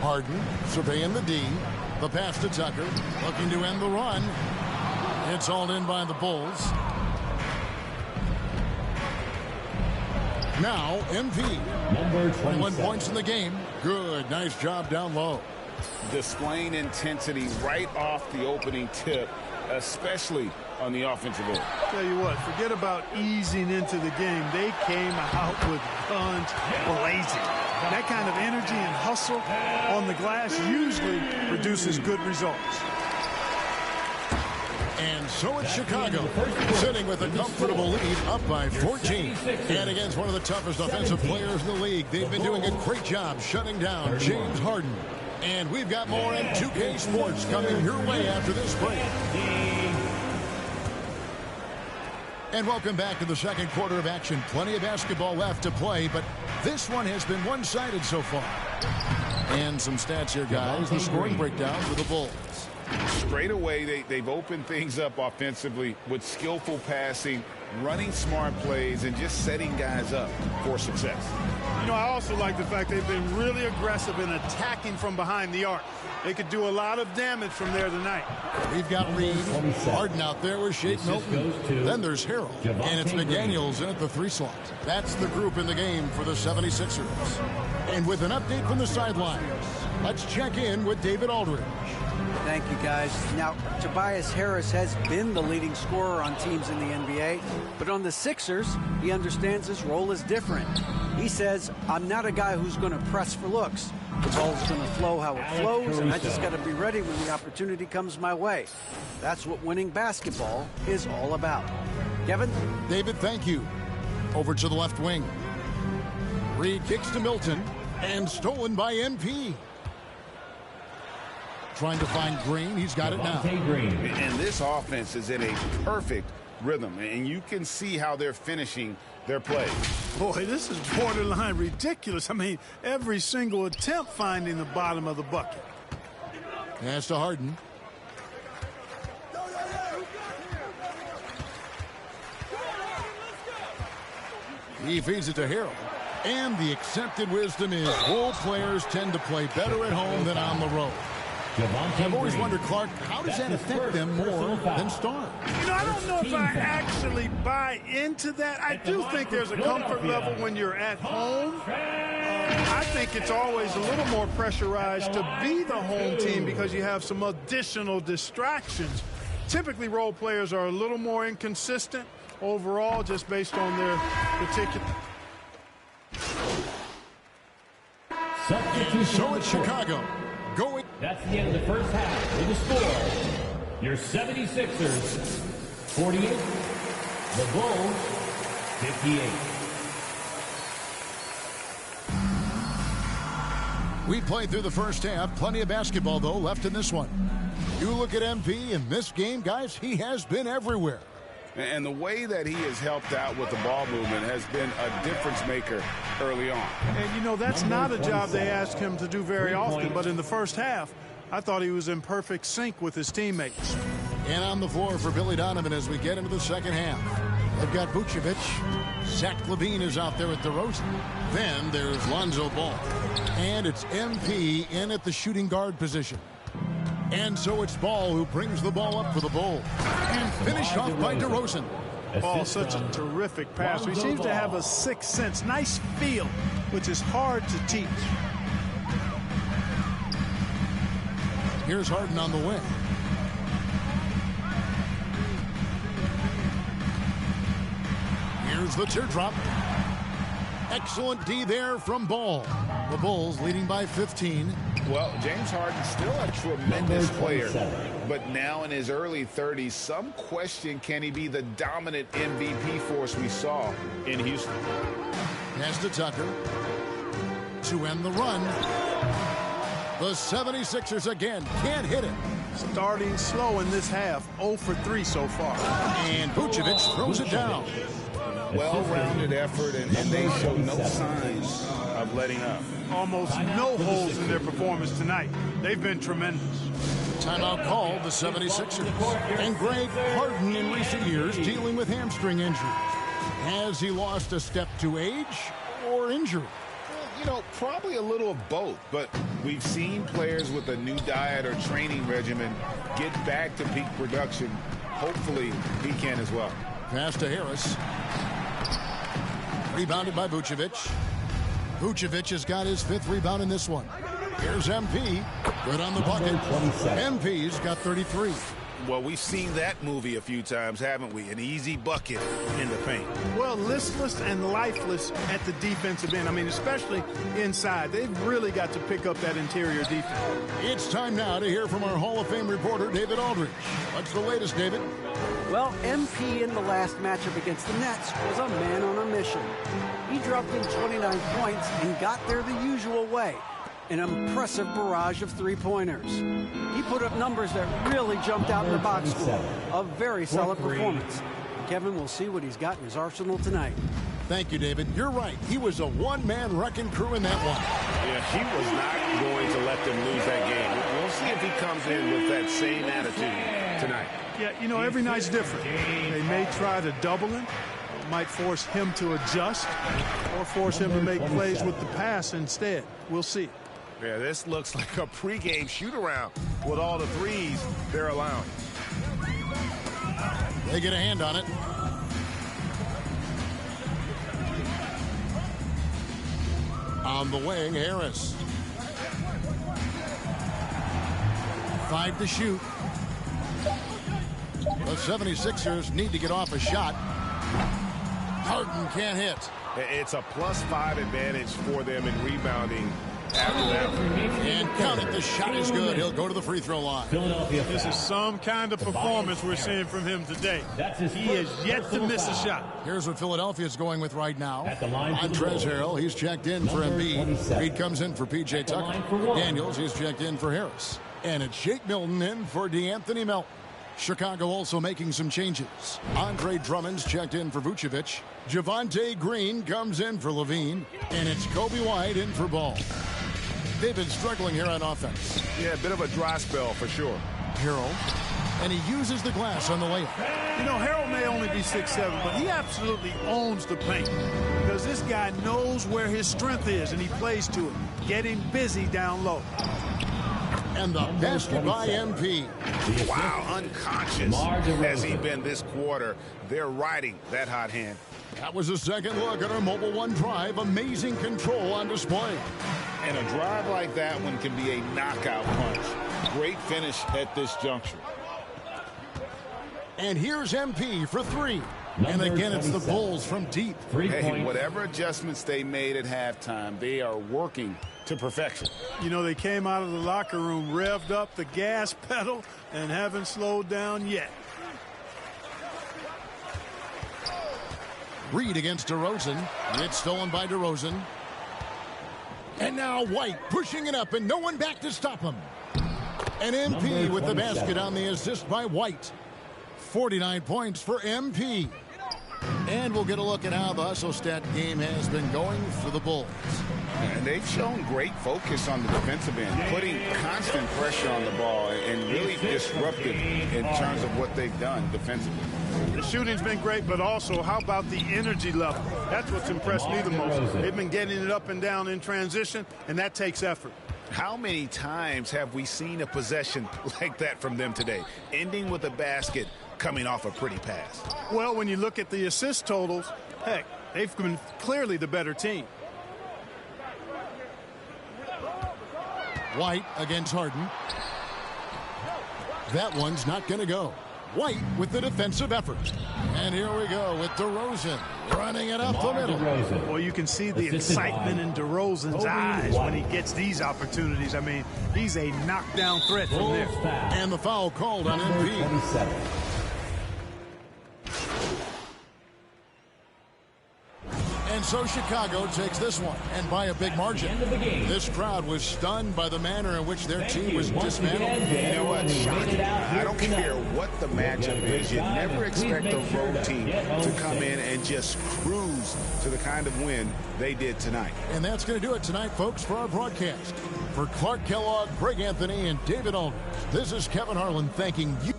[SPEAKER 15] Harden surveying the D. The pass to Tucker. Looking to end the run. It's hauled in by the Bulls. Now, MP.
[SPEAKER 9] Number
[SPEAKER 15] 21 points in the game. Good. Nice job down low.
[SPEAKER 5] Displaying intensity right off the opening tip, especially on the offensive end.
[SPEAKER 7] Tell you what, forget about easing into the game. They came out with guns blazing. That kind of energy and hustle on the glass usually produces good results.
[SPEAKER 15] And so it's Chicago, sitting with a comfortable lead, up by 14. And against one of the toughest offensive players in the league, they've been doing a great job shutting down James Harden. And we've got more in 2K Sports coming your way after this break. And welcome back to the second quarter of action. Plenty of basketball left to play, but this one has been one-sided so far. And some stats here, guys. The scoring breakdown for the Bulls.
[SPEAKER 5] Straight away, they've opened things up offensively with skillful passing, running smart plays, and just setting guys up for success.
[SPEAKER 7] You know, I also like the fact they've been really aggressive in attacking from behind the arc. They could do a lot of damage from there tonight.
[SPEAKER 15] We've got Reed, Harden out there with Shake Milton. Then there's Harrell, and it's McDaniels in at the 3 slot. That's the group in the game for the 76ers. And with an update from the sidelines, let's check in with David Aldridge.
[SPEAKER 18] Thank you, guys. Now, Tobias Harris has been the leading scorer on teams in the NBA, but on the Sixers, he understands his role is different. He says, I'm not a guy who's going to press for looks. The ball's going to flow how it flows, and I just got to be ready when the opportunity comes my way. That's what winning basketball is all about. Kevin?
[SPEAKER 15] David, thank you. Over to the left wing. Reed kicks to Milton, and stolen by MP. Trying to find Green. He's got it now.
[SPEAKER 5] And this offense is in a perfect rhythm, and you can see how they're finishing their plays.
[SPEAKER 7] Boy, this is borderline ridiculous. I mean, every single attempt finding the bottom of the bucket.
[SPEAKER 15] Pass to Harden. He feeds it to Harrell. And the accepted wisdom is role players tend to play better at home than on the road. I've always wondered, Clark, how does that affect them more than stars?
[SPEAKER 7] You know, I don't know if I actually buy into that. I do think there's a comfort level when you're at home. I think it's always a little more pressurized to be the home team because you have some additional distractions. Typically, role players are a little more inconsistent overall just based on their particular...
[SPEAKER 15] So it's Chicago. Going.
[SPEAKER 9] That's the end of the first half. With the score, your 76ers 48, the Bulls 58.
[SPEAKER 15] We played through the first half. Plenty of basketball, though, left in this one. You look at MP in this game, guys, he has been everywhere.
[SPEAKER 5] And the way that he has helped out with the ball movement has been a difference maker early on.
[SPEAKER 7] And, you know, that's not a job they ask him to do very often. But in the first half, I thought he was in perfect sync with his teammates.
[SPEAKER 15] And on the floor for Billy Donovan as we get into the second half. They've got Vucevic. Zach LaVine is out there at DeRozan. Then there's Lonzo Ball. And it's MP in at the shooting guard position. And so it's Ball who brings the ball up for the Bulls. And finished off by DeRozan.
[SPEAKER 7] Ball, such a terrific passer. He seems to have a sixth sense. Nice feel, which is hard to teach.
[SPEAKER 15] Here's Harden on the wing. Here's the teardrop. Excellent D there from Ball. The Bulls leading by 15.
[SPEAKER 5] Well, James Harden's still a tremendous player, but now in his early 30s, some question, can he be the dominant MVP force we saw in Houston?
[SPEAKER 15] Pass to Tucker to end the run. The 76ers again can't hit it.
[SPEAKER 7] Starting slow in this half, 0 for 3 so far.
[SPEAKER 15] And Vucevic throws it down.
[SPEAKER 5] Well-rounded effort, and they show no signs of letting up.
[SPEAKER 7] Almost no holes in their performance tonight. They've been tremendous.
[SPEAKER 15] Timeout called the 76ers. And Greg Harden in recent years dealing with hamstring injuries. Has he lost a step to age or injury?
[SPEAKER 5] You know, probably a little of both, but we've seen players with a new diet or training regimen get back to peak production. Hopefully, he can as well.
[SPEAKER 15] Pass to Harris. Rebounded by Vucevic. Vucevic has got his 5th rebound in this one. Here's MP. Good on the bucket. MP's got 33.
[SPEAKER 5] Well, we've seen that movie a few times, haven't we? An easy bucket in the paint.
[SPEAKER 7] Well, listless and lifeless at the defensive end. I mean, especially inside. They've really got to pick up that interior defense.
[SPEAKER 15] It's time now to hear from our Hall of Fame reporter, David Aldridge. What's the latest, David?
[SPEAKER 18] Well, MP in the last matchup against the Nets was a man on a mission. He dropped in 29 points and got there the usual way. An impressive barrage of three-pointers. He put up numbers that really jumped out in the box score. A very solid performance. Kevin will see what he's got in his arsenal tonight.
[SPEAKER 15] Thank you, David. You're right. He was a one-man wrecking crew in that one.
[SPEAKER 16] Yeah, he was not going to let them lose that game. We'll see if he comes in with that same attitude tonight.
[SPEAKER 7] Yeah, you know, every night's different. They may try to double him. Might force him to adjust or force him to make plays with the pass instead. We'll see.
[SPEAKER 16] Yeah, this looks like a pregame shoot-around with all the threes they're allowing.
[SPEAKER 15] They get a hand on it. On the wing, Harris. 5 to shoot. The 76ers need to get off a shot. Harden can't hit.
[SPEAKER 16] It's a +5 advantage for them in rebounding after that.
[SPEAKER 15] And count it, the shot is good. He'll go to the free throw line.
[SPEAKER 7] This is some kind of performance we're seeing from him today. He has yet to miss a shot.
[SPEAKER 15] Here's what Philadelphia is going with right now. Montrezl Harrell, he's checked in for Embiid. Reed comes in for P.J. Tucker. Daniels, he's checked in for Harris. And it's Shake Milton in for DeAnthony Melton. Chicago also making some changes. Andre Drummond's checked in for Vucevic. Javonte Green comes in for Levine. And it's Kobe White in for Ball. They've been struggling here on offense.
[SPEAKER 16] Yeah, a bit of a dry spell for sure.
[SPEAKER 15] Harrell. And he uses the glass on the layup.
[SPEAKER 7] You know, Harrell may only be 6'7", but he absolutely owns the paint. Because this guy knows where his strength is, and he plays to it. Getting busy down low.
[SPEAKER 15] And the basket by MP.
[SPEAKER 16] Wow, unconscious has he been this quarter. They're riding that hot hand.
[SPEAKER 15] That was a second look at our Mobile One drive. Amazing control on display.
[SPEAKER 5] And a drive like that one can be a knockout punch. Great finish at this juncture.
[SPEAKER 15] And here's MP for 3. And again, it's the Bulls from deep.
[SPEAKER 5] Hey, whatever adjustments they made at halftime, they are working to perfection.
[SPEAKER 7] You know, they came out of the locker room, revved up the gas pedal, and haven't slowed down yet.
[SPEAKER 15] Reed against DeRozan. It's stolen by DeRozan. And now White pushing it up, and no one back to stop him. And MP with the basket on the assist by White. 49 points for MP. And we'll get a look at how the Hustle Stat game has been going for the Bulls.
[SPEAKER 5] And they've shown great focus on the defensive end, putting constant pressure on the ball and really disruptive in terms of what they've done defensively.
[SPEAKER 7] The shooting's been great, but also how about the energy level? That's what's impressed me the most. They've been getting it up and down in transition, and that takes effort.
[SPEAKER 5] How many times have we seen a possession like that from them today, ending with a basket coming off a pretty pass?
[SPEAKER 7] Well, when you look at the assist totals, heck, they've been clearly the better team.
[SPEAKER 15] White against Harden. That one's not going to go. White with the defensive effort. And here we go with DeRozan running it up the middle.
[SPEAKER 2] Well, you can see the excitement in DeRozan's eyes when he gets these opportunities. I mean, he's a knockdown threat from there.
[SPEAKER 15] And the foul called on MP. And so Chicago takes this one, and by a big margin. This crowd was stunned by the manner in which their team was dismantled.
[SPEAKER 5] You know what? Shocking. I don't care what the matchup is. You never expect a road team to come in and just cruise to the kind of win they did tonight.
[SPEAKER 15] And that's going to do it tonight, folks, for our broadcast. For Clark Kellogg, Greg Anthony, and David Aldridge, this is Kevin Harlan thanking you.